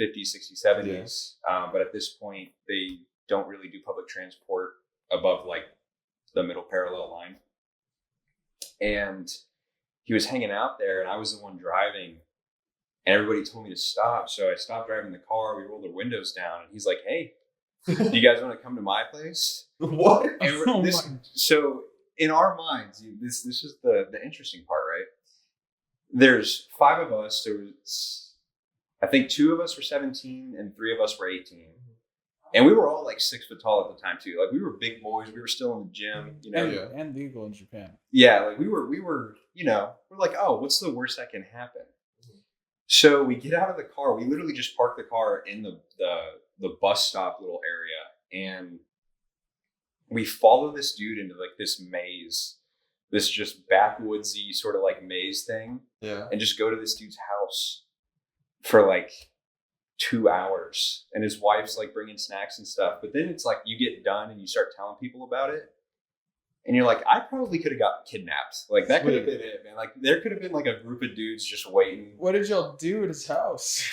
50s, 60s, 70s. Yeah. But at this point, they don't really do public transport above like the middle parallel line. And he was hanging out there, and I was the one driving, and everybody told me to stop. So I stopped driving the car. We rolled the windows down, and he's like, hey, do you guys want to come to my place? What? And so in our minds, this is the interesting part, right? There's 5 of us. There was, I think 2 of us were 17 and 3 of us were 18. And we were all like 6 foot tall at the time too. Like we were big boys. We were still in the gym, and legal in Japan. Yeah, like we were, we're like, oh, what's the worst that can happen? So we get out of the car. We literally just park the car in the bus stop little area, and we follow this dude into like this maze, this just backwoodsy sort of like maze thing. Yeah. And just go to this dude's house for like 2 hours, and his wife's like bringing snacks and stuff. But then it's like you get done and you start telling people about it, and you're like, I probably could have got kidnapped. Like that could have been it, man. Like there could have been like a group of dudes just waiting. What did y'all do at his house?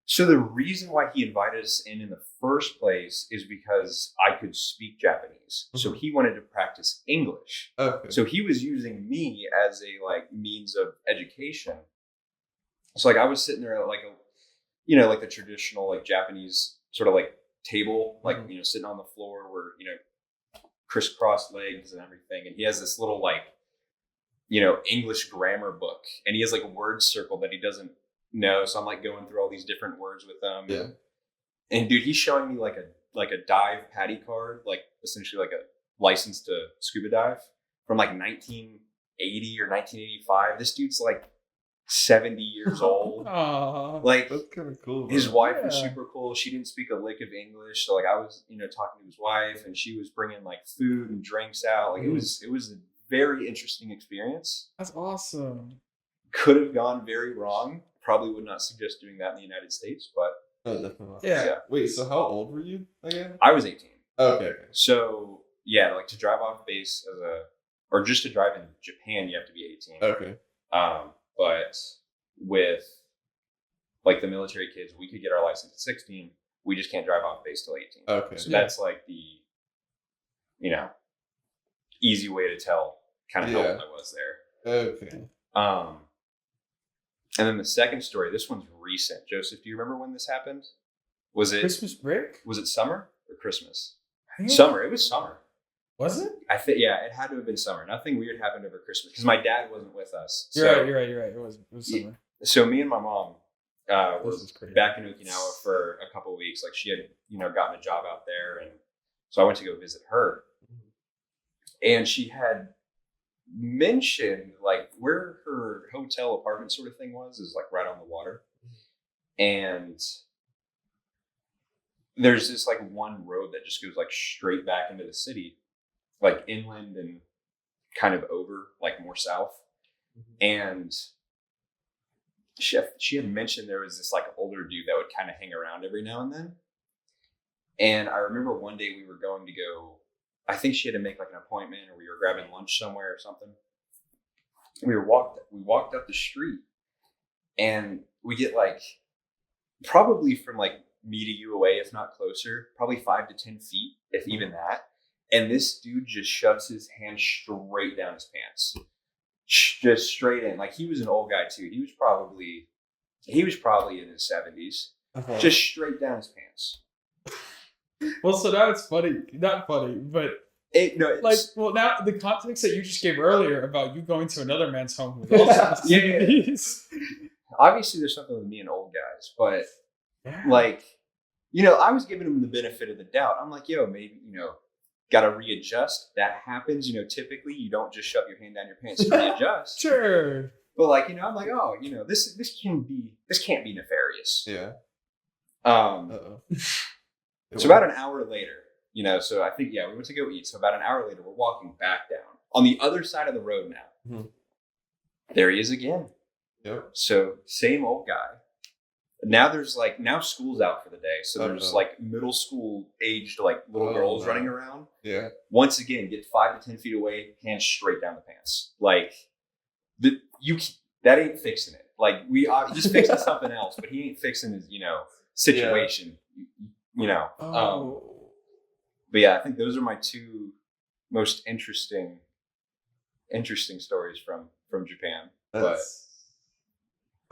So the reason why he invited us in the first place is because I could speak Japanese. Mm-hmm. So he wanted to practice English. Okay. So he was using me as a like means of education. So like I was sitting there at like like the traditional like Japanese sort of like table, like, sitting on the floor where, crisscross legs and everything. And he has this little like, English grammar book, and he has like a word circle that he doesn't know. So I'm like going through all these different words with him. Yeah. And dude, he's showing me like a dive patty card, like essentially like a license to scuba dive from like 1980 or 1985. This dude's like 70 years old. Aww. Like, That's kind of cool. his bro. wife was Yeah. super cool. She didn't speak a lick of English, so like I was, talking to his wife, and she was bringing like food and drinks out. Like it was a very interesting experience. That's awesome. Could have gone very wrong. Probably would not suggest doing that in the United States, but Oh, definitely not. Yeah. Wait, so how old were you again? I was 18. Oh, okay. So yeah, like to drive off base or just to drive in Japan, you have to be 18. Okay. But with like the military kids, we could get our license at 16. We just can't drive off base till 18. Okay. So that's like the, easy way to tell kind of how old I was there. Okay. And then the second story, this one's recent. Joseph, do you remember when this happened? Was it Christmas break? Was it summer or Christmas? I think- Summer. It was summer. Was it? I think it had to have been summer. Nothing weird happened over Christmas because my dad wasn't with us. You're right. It was summer. So me and my mom were This is crazy. back in Okinawa for a couple of weeks. Like she had, gotten a job out there, and so I went to go visit her. And she had mentioned like where her hotel apartment sort of thing is like right on the water. And there's this like one road that just goes like straight back into the city, like inland and kind of over, like more south. And she had mentioned there was this like older dude that would kind of hang around every now and then. And I remember one day we were going to go, I think she had to make like an appointment, or we were grabbing lunch somewhere or something. We walked up the street, and we get like probably from like me to you away, if not closer, probably 5 to 10 feet, if even that. And this dude just shoves his hand straight down his pants, just straight in. Like he was an old guy too. He was probably in his 70s, just straight down his pants. Well, so now it's funny. Not funny, but now the context that you just gave earlier about you going to another man's home with also Obviously there's something with me and old guys, but yeah. like, I was giving him the benefit of the doubt. I'm like, yo, maybe, got to readjust. That happens, typically you don't just shove your hand down your pants to readjust. Sure. But like, I'm like, oh, this can't be nefarious. Yeah. So about an hour later, so I think, we went to go eat. So about an hour later, we're walking back down on the other side of the road now. Mhm. There he is again. Yep. So same old guy. Now school's out for the day. So there's like middle school aged like little girls running around. Yeah. Once again, get 5 to 10 feet away, hands straight down the pants. Like that ain't fixing it. Like he's fixing something else, but he ain't fixing his, situation. But yeah, I think those are my two most interesting stories from Japan.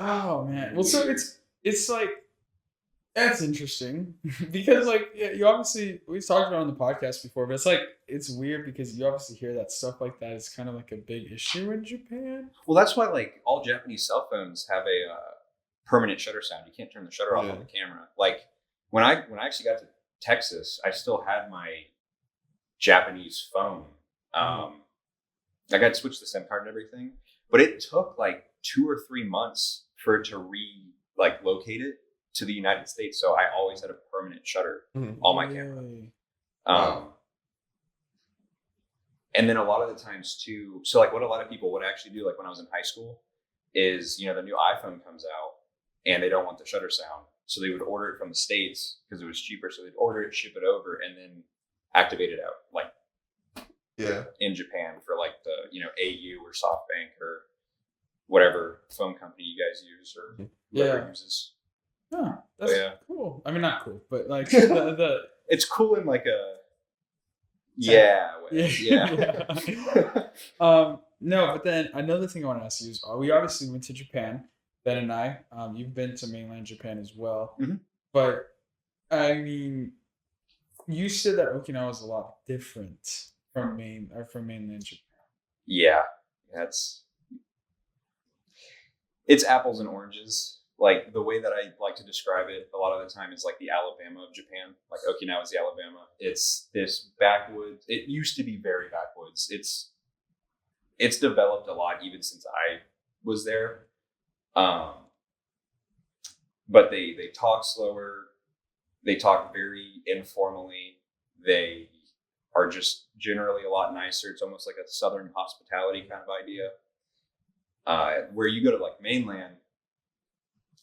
Oh man. Well, so it's like that's interesting because like you obviously we've talked about it on the podcast before, but it's weird because you obviously hear that stuff like that is kind of like a big issue in Japan. Well, that's why like all Japanese cell phones have a permanent shutter sound. You can't turn the shutter off on the camera. Like when I actually got to Texas, I still had my Japanese phone. I got to switch the SIM card and everything, but it took like 2 or 3 months for it to locate it to the United States. So I always had a permanent shutter on my camera. And then a lot of the times too, so like what a lot of people would actually do, like when I was in high school, is the new iPhone comes out and they don't want the shutter sound, so they would order it from the States because it was cheaper. So they'd order it, ship it over, and then activate it out in Japan for like the AU or SoftBank or whatever phone company you guys use or whoever uses. Oh, that's cool. I mean, not cool, but like it's cool in like a way. No, but then another thing I want to ask you is, we obviously went to Japan, Ben and I. You've been to mainland Japan as well, but I mean, you said that Okinawa is a lot different from mainland Japan. Yeah, it's apples and oranges. Like the way that I like to describe it a lot of the time is like the Alabama of Japan. Like Okinawa is the Alabama. It's this backwoods. It used to be very backwoods. It's developed a lot even since I was there. But they talk slower. They talk very informally. They are just generally a lot nicer. It's almost like a Southern hospitality kind of idea. Where you go to like mainland,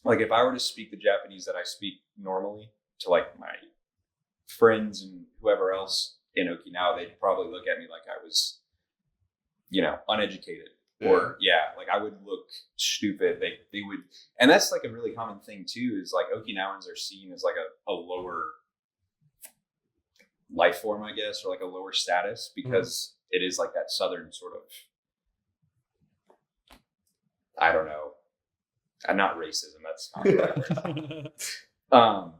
like if I were to speak the Japanese that I speak normally to like my friends and whoever else in Okinawa, they'd probably look at me like I was, uneducated. Yeah. Or like I would look stupid. They would, and that's like a really common thing too. Is like Okinawans are seen as like a lower life form, I guess, or like a lower status because it is like that Southern sort of, I don't know, not racism. That's not the right word.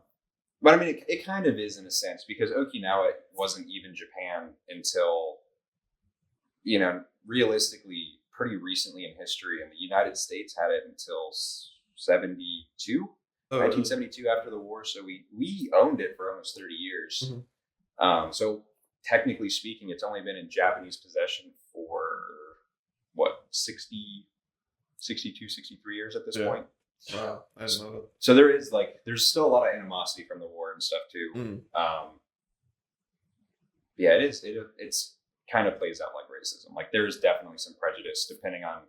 But I mean, it kind of is in a sense because Okinawa wasn't even Japan until, realistically, pretty recently in history, and the United States had it until 1972 after the war. So we owned it for almost 30 years. So technically speaking, it's only been in Japanese possession for what, 62, 63 years at this point. Wow, I didn't know that. So there's still a lot of animosity from the war and stuff too. It's kind of plays out like racism. Like there's definitely some prejudice depending on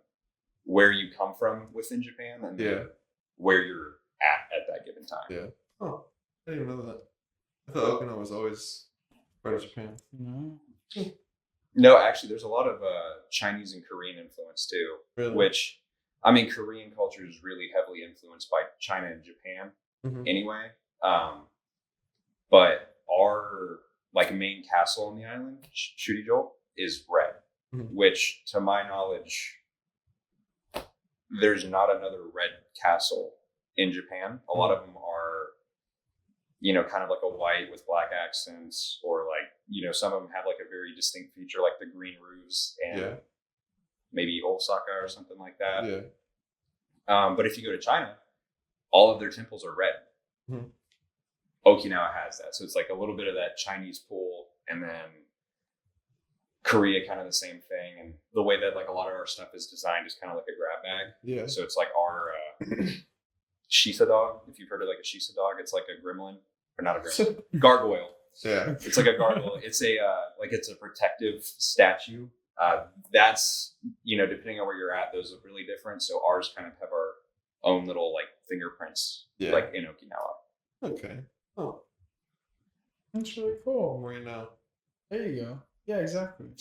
where you come from within Japan and where you're at that given time. Yeah. Oh, I didn't even know that. I thought Okinawa was always part of Japan. No, actually, there's a lot of Chinese and Korean influence too. Really? Which, I mean, Korean culture is really heavily influenced by China and Japan anyway. But our like main castle on the island, Shurijo, is red, which to my knowledge, there's not another red castle in Japan. A lot of them are, kind of like a white with black accents, or like, some of them have like a very distinct feature, like the green roofs and maybe Osaka or something like that. Yeah. But if you go to China, all of their temples are red. Okinawa has that. So it's like a little bit of that Chinese pull, and then Korea kind of the same thing. And the way that like a lot of our stuff is designed is kind of like a grab bag. Yeah. So it's like our shisa dog. If you've heard of like a shisa dog, it's like a gremlin, or not a gremlin, gargoyle. Yeah. It's like a gargoyle. It's it's a protective statue. That's, depending on where you're at, those look really different. So ours kind of have our own little like fingerprints, like in Okinawa. Okay. Oh, that's really cool. Where you know? There you go. Yeah, exactly.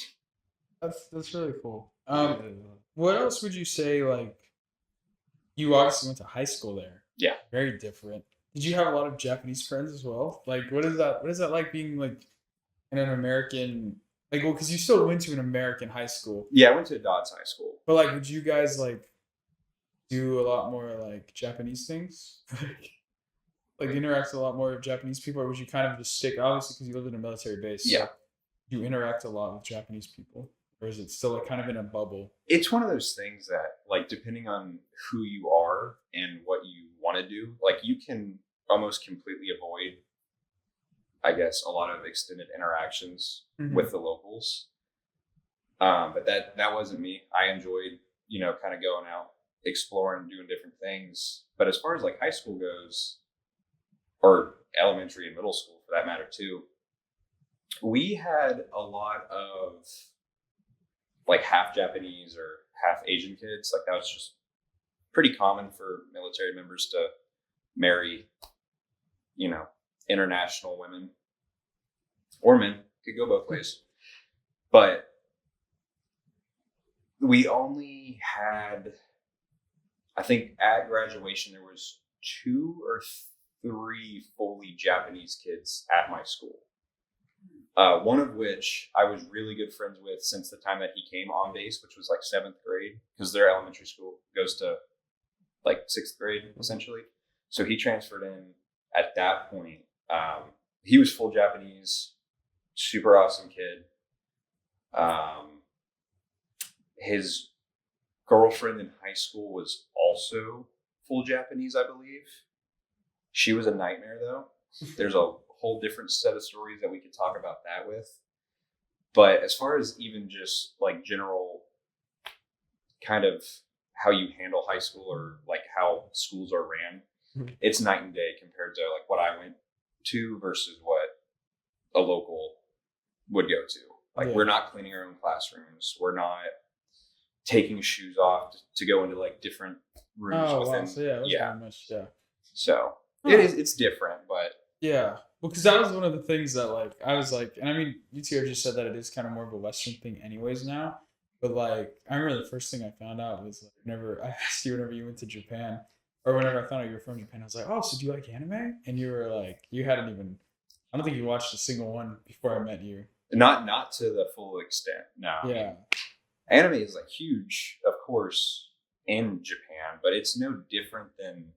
That's really cool. What else would you say? Like, you obviously went to high school there. Yeah. Very different. Did you have a lot of Japanese friends as well? Like, what is that like being like in an American? Like, well, because you still went to an American high school. Yeah, I went to Dodds High School. But like, would you guys like do a lot more like Japanese things? Like interact a lot more with Japanese people, or would you kind of just stick, obviously because you live in a military base? Yeah. So you interact a lot with Japanese people, or is it still like kind of in a bubble? It's one of those things that, like, depending on who you are and what you want to do, like, you can almost completely avoid, I guess, a lot of extended interactions with the locals. But that wasn't me. I enjoyed, kind of going out, exploring, doing different things. But as far as like high school goes, or elementary and middle school for that matter too, we had a lot of like half Japanese or half Asian kids. Like that was just pretty common for military members to marry, international women or men. Could go both ways. But we only had, I think at graduation, there was 2 or 3 fully Japanese kids at my school. One of which I was really good friends with since the time that he came on base, which was like 7th grade, because their elementary school goes to like 6th grade essentially. So he transferred in at that point. He was full Japanese, super awesome kid. His girlfriend in high school was also full Japanese, I believe. She was a nightmare, though. There's a whole different set of stories that we could talk about that with. But as far as even just like general kind of how you handle high school or like how schools are ran, it's night and day compared to like what I went to versus what a local would go to. Like we're not cleaning our own classrooms. We're not taking shoes off to go into like different rooms within. Wow. So very much, So it's different, but yeah. Well, because that was one of the things that like I was like, and I mean, you two have just said that it is kind of more of a Western thing, anyways now. But like, I remember the first thing I found out was like, whenever I asked you whenever you went to Japan, or whenever I found out you were from Japan, I was like, oh, so do you like anime? And you were like, you hadn't even, I don't think you watched a single one before I met you. not to the full extent. No. Yeah. Anime is like huge, of course, in Japan, but it's no different than.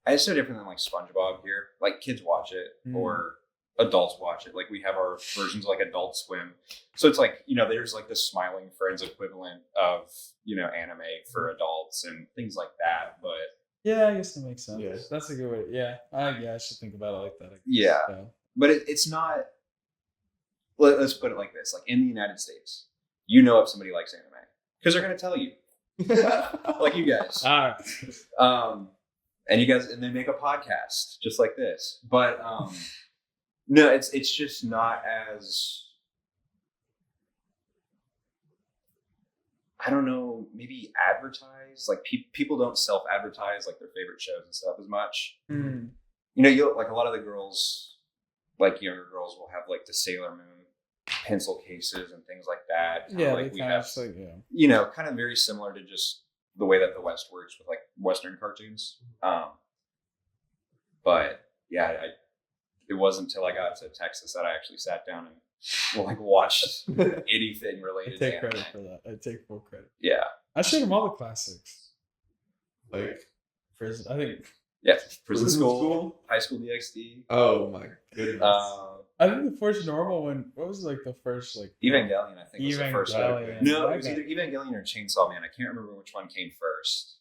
It's no different than like SpongeBob here. Like kids watch it or adults watch it. Like we have our versions of like Adult Swim. So it's like, there's like the Smiling Friends equivalent of, anime for adults and things like that. But yeah, I guess that makes sense. Yeah. That's a good way. Yeah. I should think about it like that. I guess. Yeah. So. But it's not. Let's put it like this. Like in the United States, if somebody likes anime because they're going to tell you. Like you guys. And you guys, and they make a podcast just like this. But no, it's just not as, I don't know, maybe advertised. Like people don't self-advertise like their favorite shows and stuff as much. You'll like a lot of the girls, like younger girls, will have like the Sailor Moon pencil cases and things like that. Yeah, like we have, like, kind of very similar to just the way that the West works with like Western cartoons. But yeah, it wasn't until I got to Texas that I actually sat down and like watched anything related. I take credit for that. I take full credit. Yeah, I showed him all the classics. Like Prison, I think. Yeah, Prison School, High School DxD. Oh my goodness. I think the first normal one. What was like the first like Evangelion? I think was the first one. No, it was Okay. either Evangelion or Chainsaw Man. I can't remember which one came first,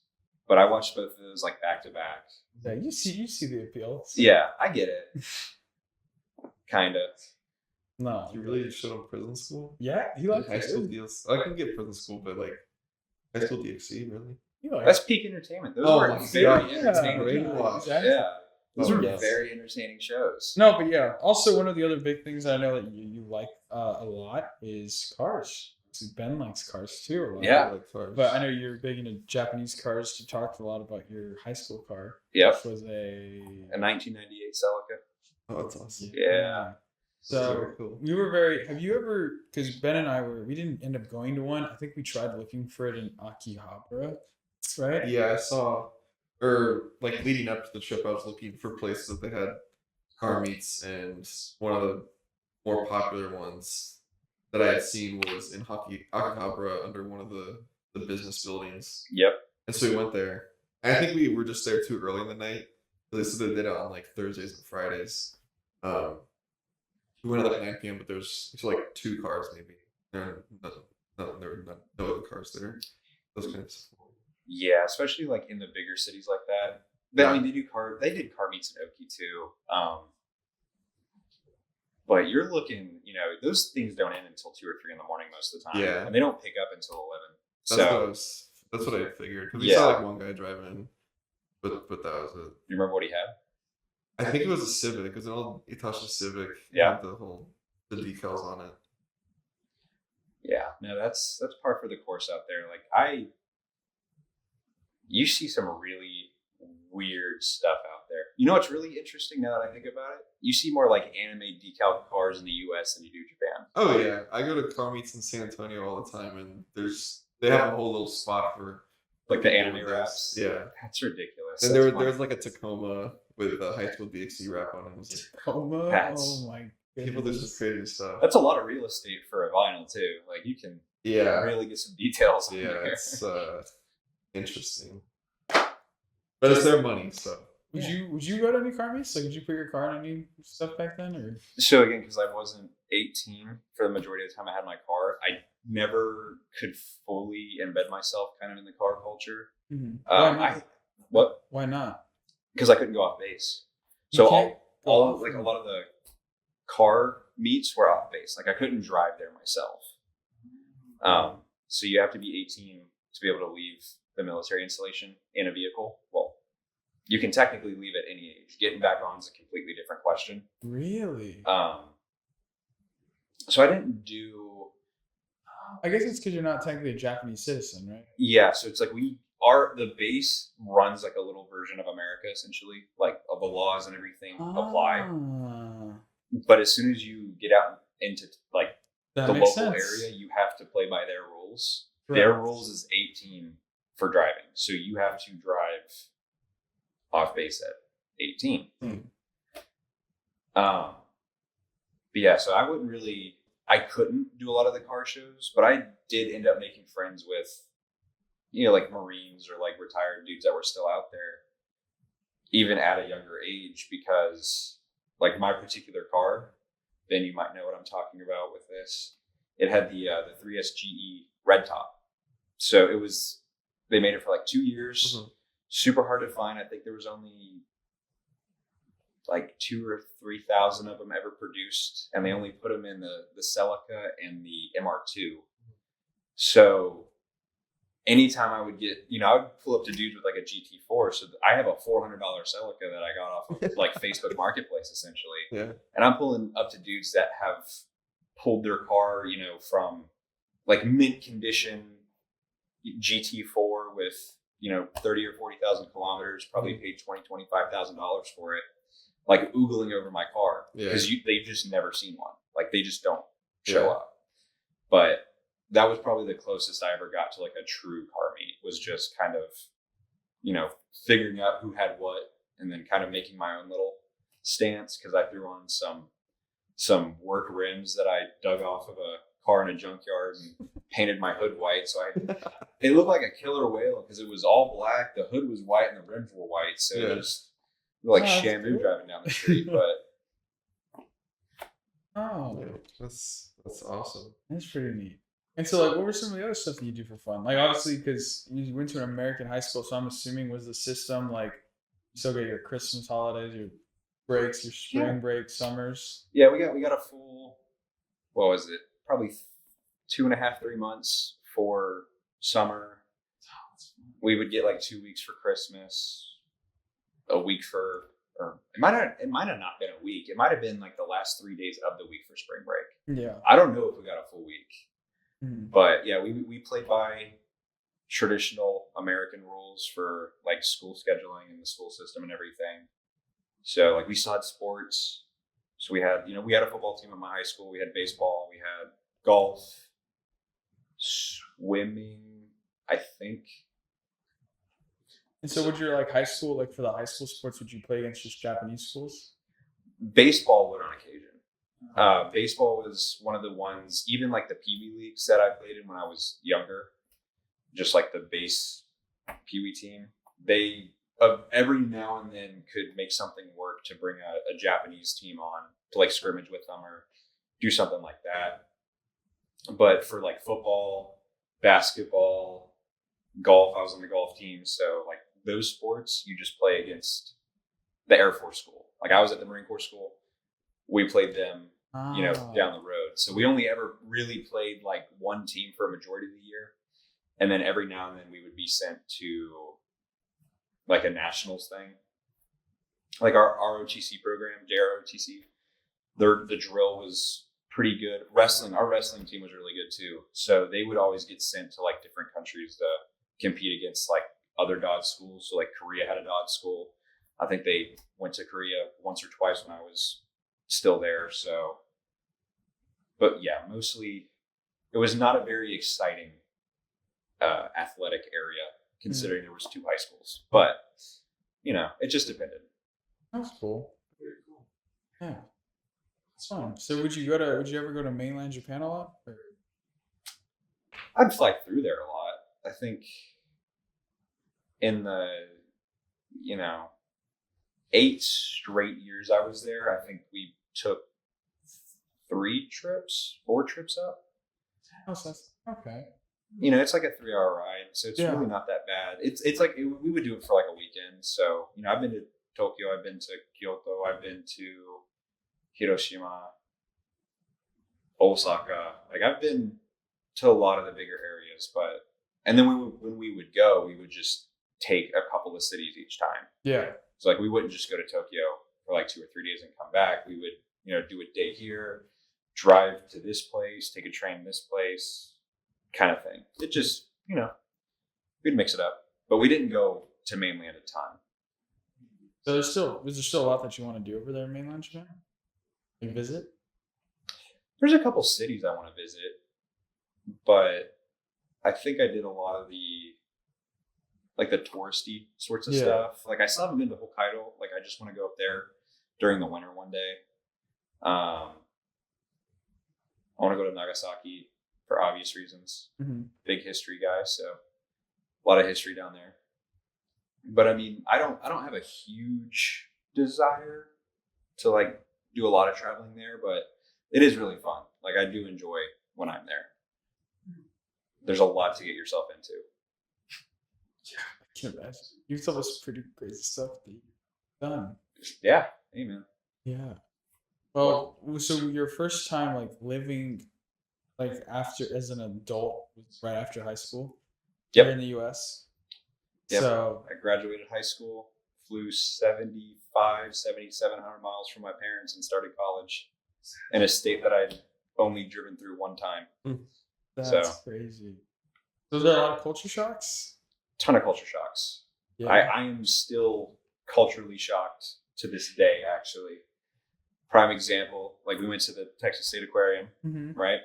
but I watched both of those like back to back. Yeah, you see the appeal. Yeah, I get it. Kind of. No, You really showed him Prison School? yeah, he liked High School it. DxC. I can get Prison School, but like High School DxC, really? He liked That's peak entertainment. Those Oh were my very God. entertaining. Great Yeah, watch. exactly. Yeah, those were yes. very entertaining shows. No, but yeah. Also, one of the other big things I know that you like a lot is cars. So Ben likes cars too. A lot. Yeah. Like cars. But I know you're big into Japanese cars. You talked a lot about your high school car. Yep. Which was a 1998 Celica. Oh, that's awesome. Yeah. So Very cool. we were very. Have you ever? Because Ben and I we didn't end up going to one. I think we tried looking for it in Akihabara, right? Yeah, I saw, or like leading up to the trip, I was looking for places that they had car meets, and one of the more popular ones that I had seen was in Akihabara under one of the business buildings. Yep. And so we went there. I think we were just there too early in the night. They said they did it on like Thursdays and Fridays. We went at like 9 p.m., but there's like 2 cars maybe. There were no other cars there. Those kinds of stuff. Yeah, especially like in the bigger cities like that. I mean, they did car meets in Oki too. But you're looking, those things don't end until 2 or 3 in the morning most of the time. Yeah. And they don't pick up until 11. That's what I figured. Because we saw like one guy driving, but that was it. You remember what he had? I think it was a Civic. It was an old Itachi Civic. Yeah. With the decals on it. Yeah. No, that's par for the course out there. Like you see some really weird stuff out there. You know what's really interesting now that I think about it? You see more like anime decal cars in the US than you do Japan. Oh yeah. I go to car meets in San Antonio all the time, and they have a whole little spot for like the anime wraps. Yeah. That's ridiculous. And there was like a Tacoma with a High School DxC wrap on it. It was like, Tacoma? That's- Oh my people do goodness. some crazy stuff. That's a lot of real estate for a vinyl too. Like you can really get some details in Yeah, there. it's interesting. But it's their money, so. Would you go to any car meets? Like, would you put your car in any stuff back then, or? So again, because I wasn't 18 for the majority of the time I had my car. I never could fully embed myself kind of in the car culture. Why not? What? Why not? Because I couldn't go off base. You So can't go all off like a and- lot of the car meets were off base. Like I couldn't drive there myself. So you have to be 18 to be able to leave the military installation in a vehicle. Well, you can technically leave at any age. Getting back on is a completely different question. Really? So I didn't do. I guess it's because you're not technically a Japanese citizen, right? Yeah, so it's like the base runs like a little version of America essentially, like the laws and everything apply. But as soon as you get out into like That the makes local sense. area, you have to play by their rules. Correct. Their rules is 18 for driving, so you have to drive off base at 18. But yeah, so I couldn't do a lot of the car shows, but I did end up making friends with, like Marines or like retired dudes that were still out there, even at a younger age, because like my particular car, Ben, you might know what I'm talking about with this. It had the 3SGE red top. So they made it for like 2 years, super hard to find. I think there was only like 2,000 or 3,000 of them ever produced, and they only put them in the Celica and the MR2. So anytime I would get, I would pull up to dudes with like a GT4. So I have a $400 Celica that I got off of like Facebook Marketplace essentially. Yeah. And I'm pulling up to dudes that have pulled their car, from like mint condition GT4 with, 30 or 40,000 kilometers, probably paid $20,000-$25,000 for it, like oogling over my car because they've just never seen one. Like they just don't show up. But that was probably the closest I ever got to like a true car meet, was just kind of, figuring out who had what and then kind of making my own little stance, because I threw on some work rims that I dug off of a car in a junkyard and painted my hood white. So it looked like a killer whale because it was all black. The hood was white and the rims were white. So it was like Shamu cool. driving down the street. But That's awesome. That's pretty neat. And so, like, what were some of the other stuff that you do for fun? Like, obviously, because you went to an American high school, so I'm assuming was the system like you still get your Christmas holidays, your breaks, your spring break, summers. Yeah, we got a full, what was it? Probably 2.5, 3 months for summer. We would get like 2 weeks for Christmas, a week for, or it might have not been a week. It might have been like the last 3 days of the week for spring break. Yeah. I don't know if we got a full week. But yeah, we played by traditional American rules for like school scheduling and the school system and everything. So like we still had sports. So we had a football team at my high school. We had baseball. We had golf, swimming, I think. And so, would your like high school, like for the high school sports, would you play against just Japanese schools? Baseball would on occasion. Baseball was one of the ones, even like the Pee Wee leagues that I played in when I was younger, just like the base Pee Wee team. They every now and then could make something work to bring a Japanese team on to like scrimmage with them or do something like that. But for like football, basketball, golf, I was on the golf team. So like those sports, you just play against the Air Force school. Like I was at the Marine Corps school. We played them, down the road. So we only ever really played like one team for a majority of the year. And then every now and then we would be sent to like a nationals thing. Like our ROTC program, JROTC, the drill was pretty good. Our wrestling team was really good too. So they would always get sent to like different countries to compete against like other Dodge schools. So like Korea had a Dodge school. I think they went to Korea once or twice when I was still there. So, but yeah, mostly it was not a very exciting athletic area considering there was 2 high schools, but it just depended. That's cool. Very cool. Yeah, it's fun. So would you ever go to mainland Japan a lot? Or? I'd fly through there a lot. I think in the 8 straight years I was there, I think we took 4 trips up. Oh, so that's okay. It's like a 3-hour ride, so it's really not that bad. It's like we would do it for like a weekend. So I've been to Tokyo, I've been to Kyoto, I've been to Hiroshima, Osaka. Like I've been to a lot of the bigger areas, and then when we would go, we would just take a couple of cities each time. Yeah. So like we wouldn't just go to Tokyo for like 2 or 3 days and come back. We would do a day here, drive to this place, take a train to this place, kind of thing. It just we'd mix it up, but we didn't go to mainland a ton. So is there still a lot that you want to do over there in mainland Japan? Like visit? There's a couple cities I want to visit, but I think I did a lot of the touristy sorts of stuff. Like I still haven't been to Hokkaido. Like I just want to go up there during the winter one day. I want to go to Nagasaki for obvious reasons. Mm-hmm. Big history guy, so a lot of history down there. But I mean, I don't have a huge desire to like do a lot of traveling there, but it is really fun. Like I do enjoy when I'm there. There's a lot to get yourself into. Yeah, I can imagine. You've told us pretty crazy stuff that you've done. Yeah, amen. Yeah. Well, so your first time like living like after as an adult was right after high school? Yep. Here in the US. Yep. So I graduated high school, flew 7,700 miles from my parents and started college in a state that I'd only driven through one time. that's crazy. So there are a lot of culture shocks? Ton of culture shocks. Yeah. I am still culturally shocked to this day, actually. Prime example, like we went to the Texas State Aquarium, right?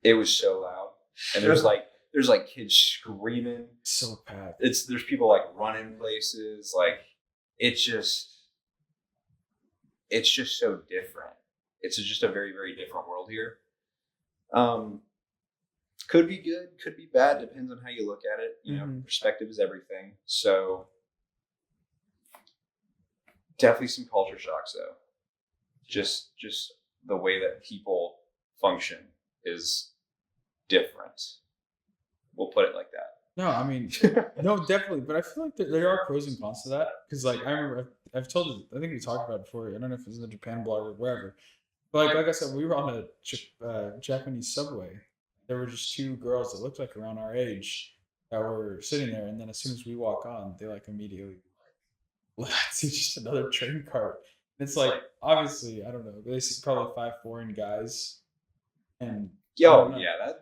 It was so loud. And there's like kids screaming. So packed. There's people like running places. Like it's just so different. It's just a very, very different world here. Could be good, could be bad, depends on how you look at it. Perspective is everything. So definitely some culture shocks though. Just the way that people function is different. We'll put it like that. No, I mean, no, definitely. But I feel like there are pros and cons to that. Because, like, I remember I've told you, I think we talked about it before. I don't know if it was in the Japan blog or wherever. But, like I said, we were on a Japanese subway. There were just 2 girls that looked like around our age that were sitting there. And then as soon as we walk on, they, like, immediately let's see just another train cart. And it's like, obviously, I don't know. They see probably 5 foreign guys. And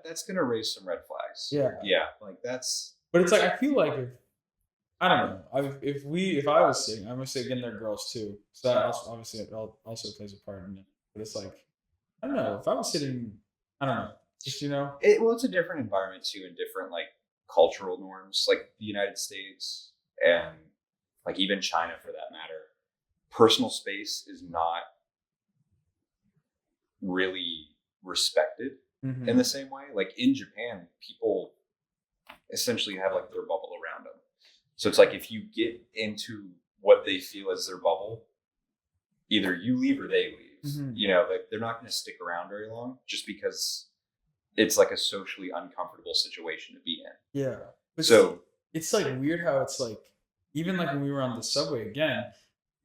that's gonna raise some red flags. Like that's. But it's like I feel like if I don't know, if I was sitting, I'm gonna say again they're girls too, so that obviously it also plays a part in it. But it's like I don't know if I was sitting, I don't know, just it's a different environment too, and different like cultural norms, like the United States and like even China for that matter. Personal space is not really respected in the same way. Like in Japan, people essentially have like their bubble around them. So it's like if you get into what they feel is their bubble, either you leave or they leave. Like they're not going to stick around very long just because it's like a socially uncomfortable situation to be in. Yeah. But so it's like weird how it's like even like when we were on the subway again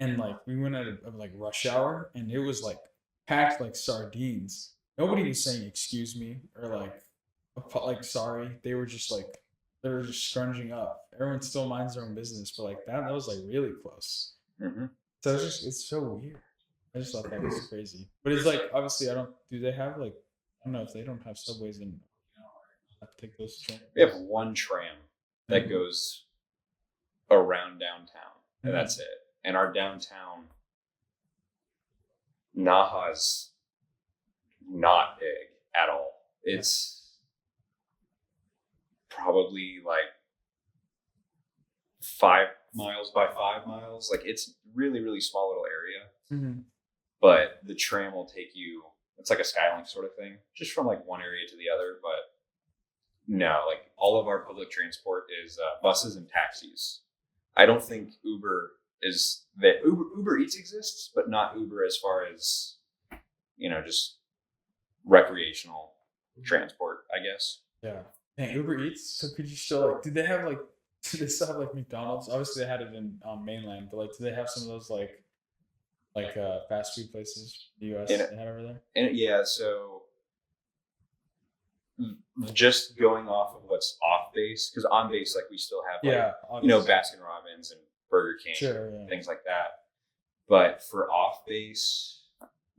and like we went at a like rush hour and it was like packed like sardines. Nobody was saying excuse me or like sorry. They were just scrunging up. Everyone still minds their own business, but like that was like really close. So it's so weird. I just thought that was crazy. But it's like obviously do they have like I don't know if they don't have subways in have to take those trains. We have one tram that goes around downtown and that's it. And our downtown Naha's not big at all. It's probably like 5 miles by 5 miles. Like it's really, really small little area. But the tram will take you, it's like a Skylink sort of thing, just from like one area to the other. But no, like all of our public transport is buses and taxis. I don't think Uber is that Uber Eats exists, but not Uber as far as just recreational transport, I guess. Yeah. And Uber Eats. So could you still like? Did they have like? Do they still have like McDonald's? Obviously, they had it in mainland, but like, do they have some of those like fast food places in the U.S. And, they had over there? and yeah, so just going off of what's off base, because on base, like we still have like, Yeah. Baskin Robbins and Burger King, Sure. Yeah. things like that. But for off base,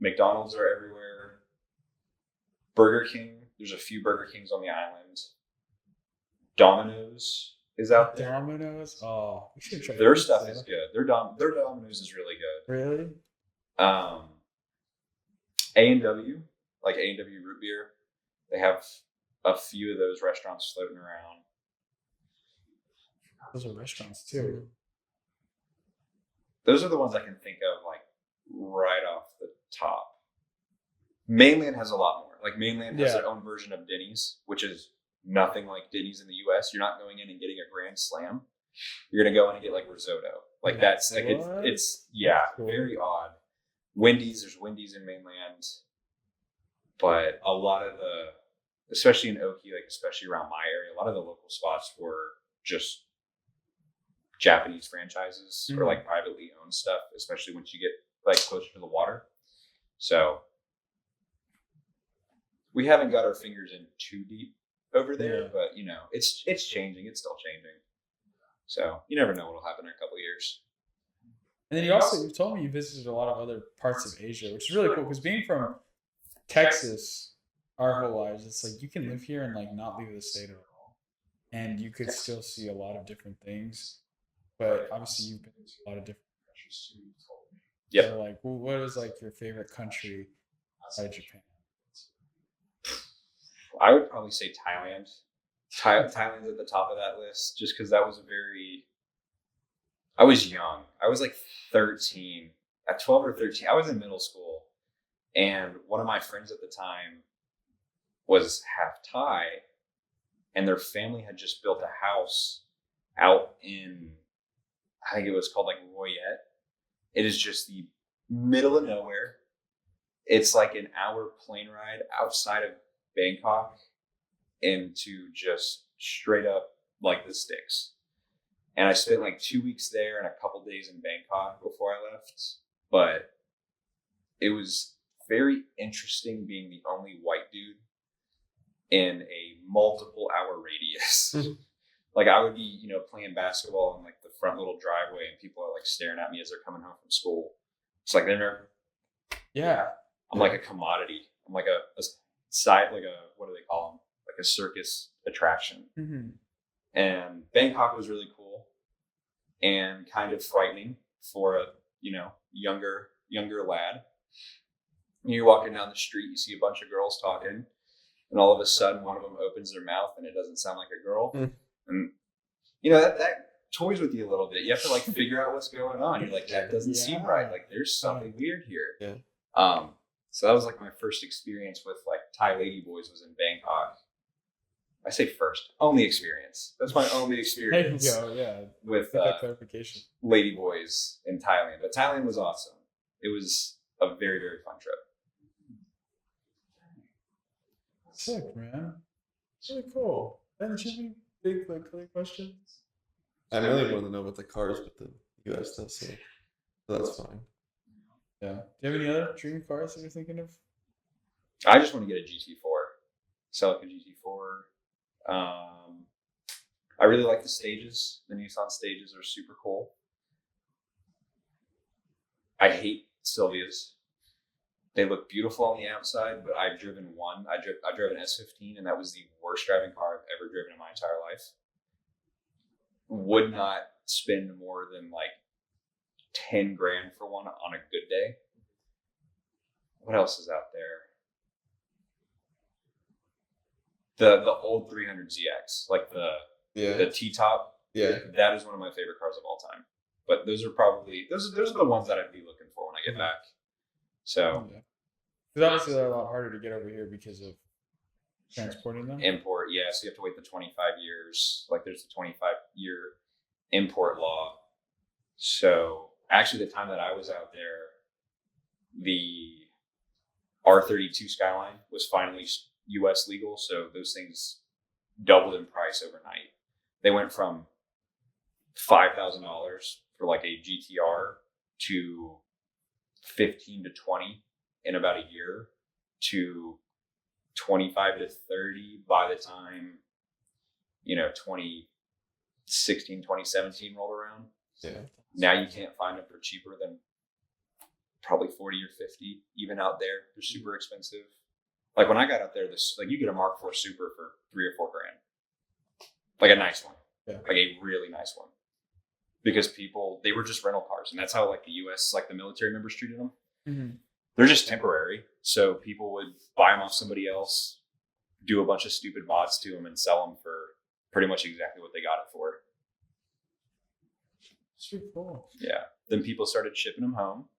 McDonald's are everywhere. Burger King, there's a few Burger Kings on the island. Domino's is out there. Domino's. Oh, we should try Their pizza. stuff is good. Their Domino's is really good. Really? A&W, like A&W root beer, they have a few of those restaurants floating around. Those are restaurants too. Those are the ones I can think of, like right off the top. Mainland has a lot more. Like Mainland has their own version of Denny's, which is nothing like Denny's in the U.S. You're not going in and getting a Grand Slam. You're gonna go in and get like risotto. Like that's like it's cool. Very odd. There's Wendy's in Mainland, but a lot of especially in Oki, like especially around my area, a lot of the local spots were just Japanese franchises or like privately owned stuff, especially once you get like closer to the water. So we haven't got our fingers in too deep over there, but it's changing. It's still changing. So you never know what'll happen in a couple of years. And then you told me you visited a lot of other parts of Asia, which is really cool because being from Texas our whole lives, it's like you can live here and like not leave the state at all, and you could still see a lot of different things. But obviously, you've been to a lot of different countries too. Yeah. So like, what is like your favorite country outside Japan? I would probably say Thailand. Thailand's at the top of that list, just because that was I was young. I was like 13. At 12 or 13, I was in middle school, and one of my friends at the time was half Thai, and their family had just built a house out in, I think it was called like Royet. It is just the middle of nowhere. It's like an hour plane ride outside of Bangkok into just straight up like the sticks. And I spent like 2 weeks there and a couple days in Bangkok before I left. But it was very interesting being the only white dude in a multiple hour radius. Like I would be, playing basketball in like the front little driveway and people are like staring at me as they're coming home from school. It's like I'm like a commodity. I'm like a side, like what do they call them? Like a circus attraction. Mm-hmm. And Bangkok was really cool and kind of frightening for a, younger lad. You're walking down the street, you see a bunch of girls talking, and all of a sudden one of them opens their mouth and it doesn't sound like a girl. And that toys with you a little bit. You have to like figure out what's going on. You're like, that doesn't seem right. Like there's something weird here. Yeah. So that was like my first experience with like Thai lady boys was in Bangkok. I say first, only experience. That's my only experience. There you go. Yeah. With that clarification. lady boys in Thailand. But Thailand was awesome. It was a very, very fun trip. Sick, man. It's really cool. Ben, do you have any big like questions? I really want to know about the cars with the U.S. stuff, so that's fine. Yeah. Do you have any other dream cars that you're thinking of? I just want to get a GT4. Celica GT4. I really like the stages. The Nissan stages are super cool. I hate Silvias. They look beautiful on the outside, but I've driven one. I drove an S15, and that was the worst driving car I've ever driven in my entire life. Would not spend more than like 10 grand for one on a good day. What else is out there? The old 300ZX, like the T-top. Yeah. That is one of my favorite cars of all time. But those are probably those are the ones that I'd be looking for when I get back. So, because obviously they're a lot harder to get over here because of transporting them. Import, yeah. So you have to wait the 25 years. Like there's a 25-year import law. So actually, the time that I was out there, R32 Skyline was finally U.S. legal, so those things doubled in price overnight. They went from $5,000 for like a GTR to 15 to 20 in about a year to 25 to 30 by the time 2016, 2017 rolled around. Yeah. Now you can't find them for cheaper than probably 40 or 50 even out there. They're super expensive. Like when I got out there, you get a Mark IV Super for $3 or $4 grand, like a nice one, like a really nice one, because they were just rental cars, and that's how like the U.S. like the military members treated them. Mm-hmm. They're just temporary, so people would buy them off somebody else, do a bunch of stupid mods to them, and sell them for pretty much exactly what they got it for. It's pretty cool. Yeah. Then people started shipping them home,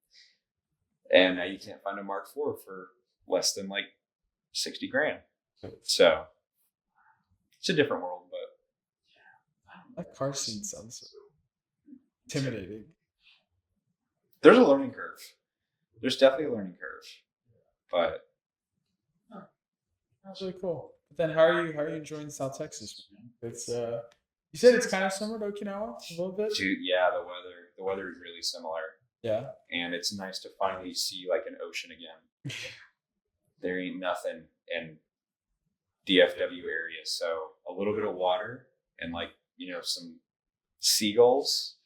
and now you can't find a Mark IV for less than like 60 grand. So it's a different world, but That car scene sounds intimidating. there's a learning curve. There's definitely a learning curve, but That's really cool. But then, how are you enjoying South Texas, man? It's you said it's kind of similar to Okinawa a little bit. dude, yeah, the weather is really similar, Yeah. and it's nice to finally see like an ocean again. There ain't nothing in DFW area, so a little bit of water and like some seagulls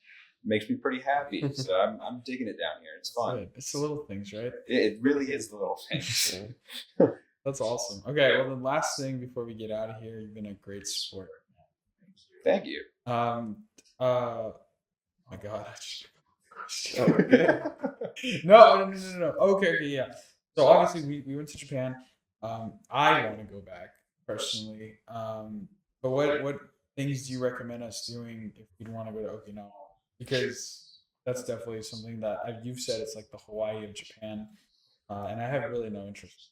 makes me pretty happy. So I'm digging it down here. It's fun. Good. It's the little things, right? It really is the little things. That's awesome. Okay, well, the last thing before we get out of here, you've been a great sport. Thank you. Oh my God. Okay. No. Okay, yeah. So obviously we went to Japan. I want to go back personally. But what things do you recommend us doing if we'd want to go to Okinawa? Because that's definitely something that you've said it's like the Hawaii of Japan, and I have really no interest.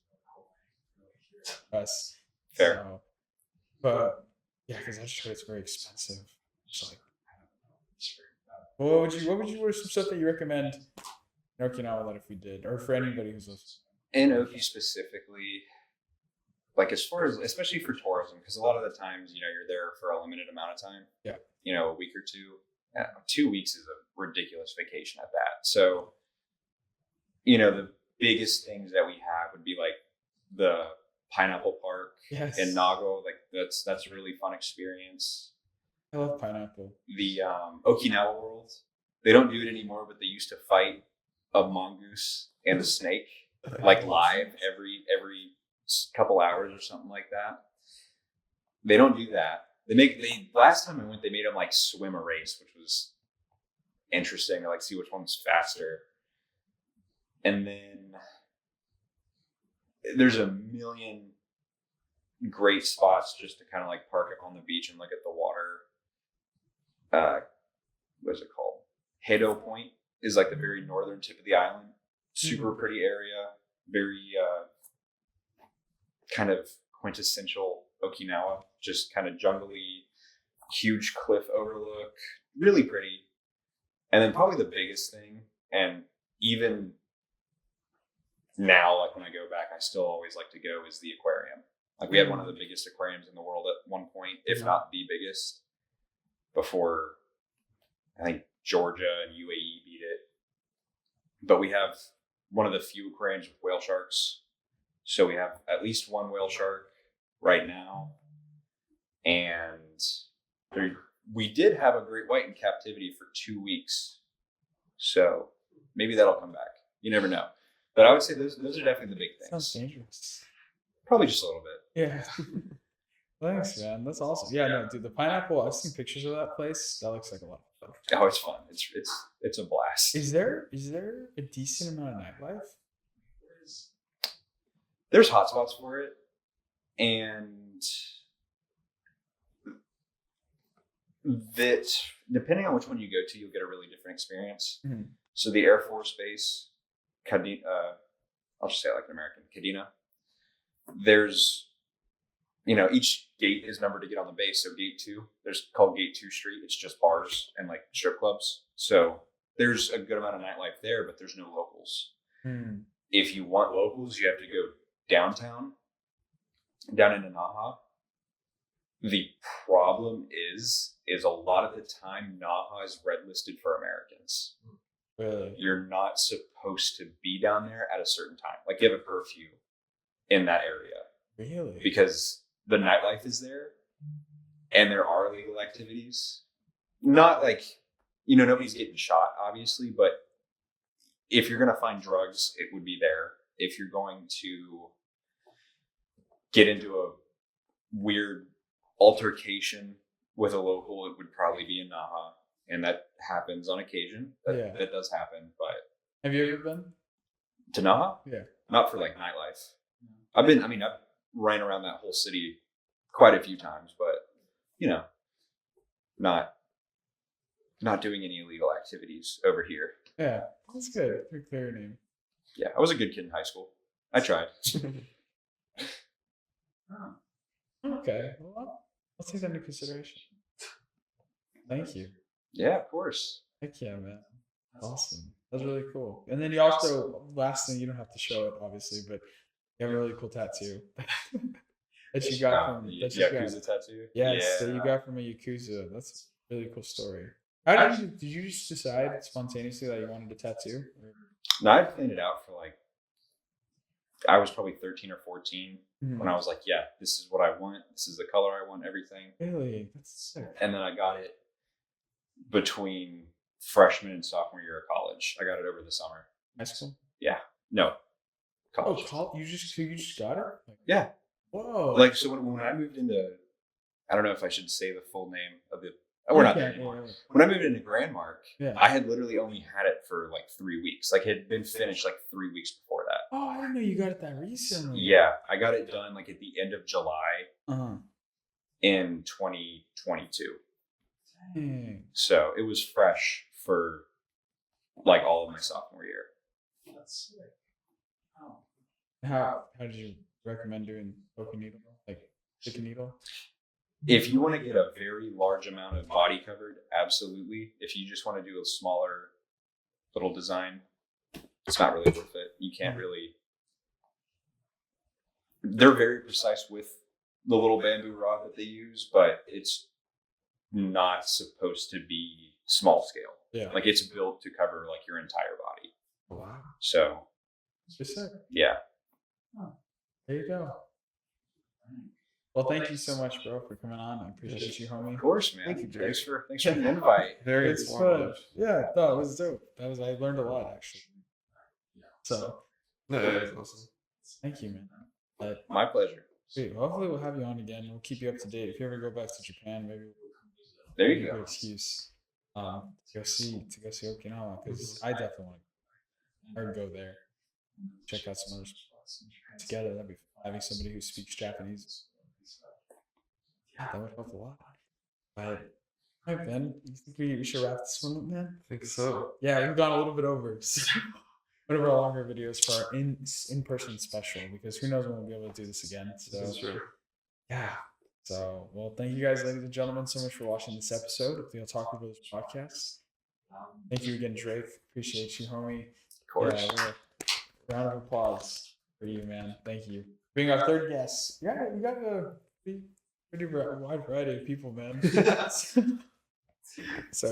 Us. Fair. So, but yeah, because I just heard it's very expensive. It's like, what are some stuff that you recommend in Okinawa that if we did, or for anybody who's listening? In Oki specifically, like as far as, especially for tourism, because a lot of the times, you're there for a limited amount of time. Yeah. A week or two. 2 weeks is a ridiculous vacation at that. So, the biggest things that we have would be like the Pineapple Park in Nago. Like that's a really fun experience. I love pineapple. The Okinawa World, they don't do it anymore, but they used to fight a mongoose and a snake like live every couple hours or something like that. They don't do that. Last time I went, they made them like swim a race, which was interesting to like see which one's faster. And then there's a million great spots just to kind of like park up on the beach and look at the water. What is it called? Hedo Point is like the very northern tip of the island. Super pretty area. Very kind of quintessential Okinawa. Just kind of jungly, huge cliff overlook. Really pretty. And then probably the biggest thing, and even now, like when I go back, I still always like to go, is the aquarium. Like we had one of the biggest aquariums in the world at one point, if not the biggest, before I think Georgia and UAE beat it. But we have one of the few aquariums with whale sharks. So we have at least one whale shark right now. And we did have a great white in captivity for 2 weeks. So maybe that'll come back. You never know. But I would say those are definitely the big things. Sounds dangerous. Probably just a little bit. Yeah. Thanks, man. That's awesome. Yeah, no, dude, the pineapple. I've seen pictures of that place. That looks like a lot of fun. Oh, it's fun. It's a blast. Is there a decent amount of nightlife? There's hotspots for it, and that depending on which one you go to, you'll get a really different experience. Mm-hmm. So the Air Force Base, Kadena, I'll just say it like an American, Kadena. There's, each gate is numbered to get on the base. So gate 2, there's called gate 2 street. It's just bars and like strip clubs. So there's a good amount of nightlife there, but there's no locals. if you want locals, you have to go downtown, down into Naha. The problem is a lot of the time Naha is red listed for Americans. Really? You're not supposed to be down there at a certain time. Like you have a curfew in that area. Really? Because the nightlife is there and there are illegal activities. Not like, nobody's getting shot, obviously, but if you're going to find drugs, it would be there. If you're going to get into a weird altercation with a local, it would probably be in Naha. And that happens on occasion. That does happen. But have you ever been to Naha? Yeah. Not for like nightlife. I've ran around that whole city quite a few times, but not doing any illegal activities over here. Yeah, that's good. Pretty clear name. Yeah, I was a good kid in high school. I tried. Okay, well, I'll take that into consideration. Thank you. Yeah, of course. Heck yeah, man. Awesome. That's really cool. And then you also, last thing, you don't have to show it, obviously, but you have a really cool tattoo that you got from Yakuza tattoo. Yes, that you got from a Yakuza. That's a really cool story. How did you just decide spontaneously that you wanted a tattoo? No, I planned it out for I was probably 13 or 14 when I was like, yeah, this is what I want. This is the color I want, everything. Really? That's sick. And then I got it between freshman and sophomore year of college. I got it over the summer. High school? Yeah. No. College. Oh, you just got it? Yeah. Whoa. So when I moved into, I don't know if I should say the full name of the. We're not there anymore. When I moved into Grandmark, I had literally only had it for 3 weeks. It had been finished 3 weeks before that. Oh, I didn't know you got it that recently. Yeah, I got it done at the end of July in 2022. Dang. So it was fresh for all of my sophomore year. That's sick. Oh. How did you recommend doing poking needle? Stick a needle? If you want to get a very large amount of body covered, absolutely. If you just want to do a smaller little design, it's not really worth it. You can't really. They're very precise with the little bamboo rod that they use, but it's not supposed to be small scale. Yeah. It's built to cover your entire body. Wow. So. Yeah. Oh, there you go. Well, thank you so much, bro, for coming on. I appreciate you, homie. Of course, man. Thank you, Jake. Thanks for the invite. Very it's fun. Yeah, no, it was dope. I learned a lot, actually. So. No, that is awesome. Thank you, man. My pleasure. Sweet. Hopefully, we'll have you on again. We'll keep you up to date. If you ever go back to Japan, maybe. There you go. Excuse. To go see Okinawa, because I definitely want to. Or go there. Check out some other spots together. That'd be fun. Having somebody who speaks Japanese. Yeah, that would help a lot. But, all right, Ben, you think we should wrap this one up, man? I think so. Yeah, we've gone a little bit over. So one of our longer videos for our in-person special, because who knows when we'll be able to do this again. So, That's true. Yeah. So, well, thank you guys, ladies and gentlemen, so much for watching this episode of the Otaku Brothers podcast. Thank you again, Drake. Appreciate you, homie. Of course. Yeah, round of applause for you, man. Thank you. Being our third guest. Yeah, we got a pretty wide variety of people, man. So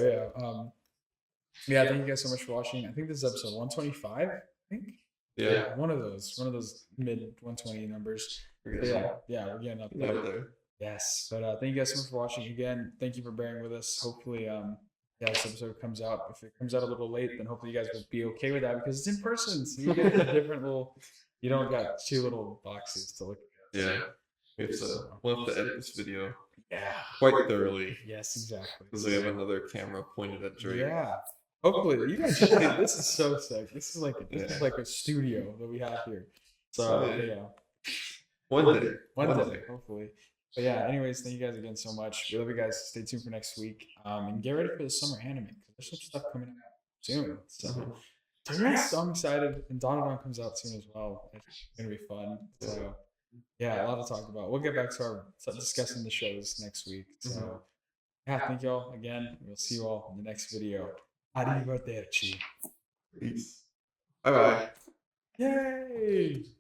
yeah, thank you guys so much for watching. I think this is episode 125. I think. Yeah. One of those mid 120 numbers. Yeah, we're getting up there. Yes, but thank you guys so much for watching again. Thank you for bearing with us. Hopefully, this episode comes out. If it comes out a little late, then hopefully you guys will be okay with that because it's in person. So you get a different little. You don't got two little boxes to look at. Yeah. We'll have to edit this video quite thoroughly. Yes, exactly. Because we have another camera pointed at Drake. Yeah. Hopefully, you guys. This is so sick. This is like a studio that we have here. So One day, hopefully. But yeah, anyways, thank you guys again so much. We love you guys. Stay tuned for next week. And get ready for the summer anime because there's some stuff coming out soon. So yes, I'm excited. And Donovan comes out soon as well. It's gonna be fun. So yeah, a lot to talk about. We'll get back to our discussing the shows next week. So yeah, thank you all again. We'll see you all in the next video. Arrivederci. Peace. Bye bye. Yay!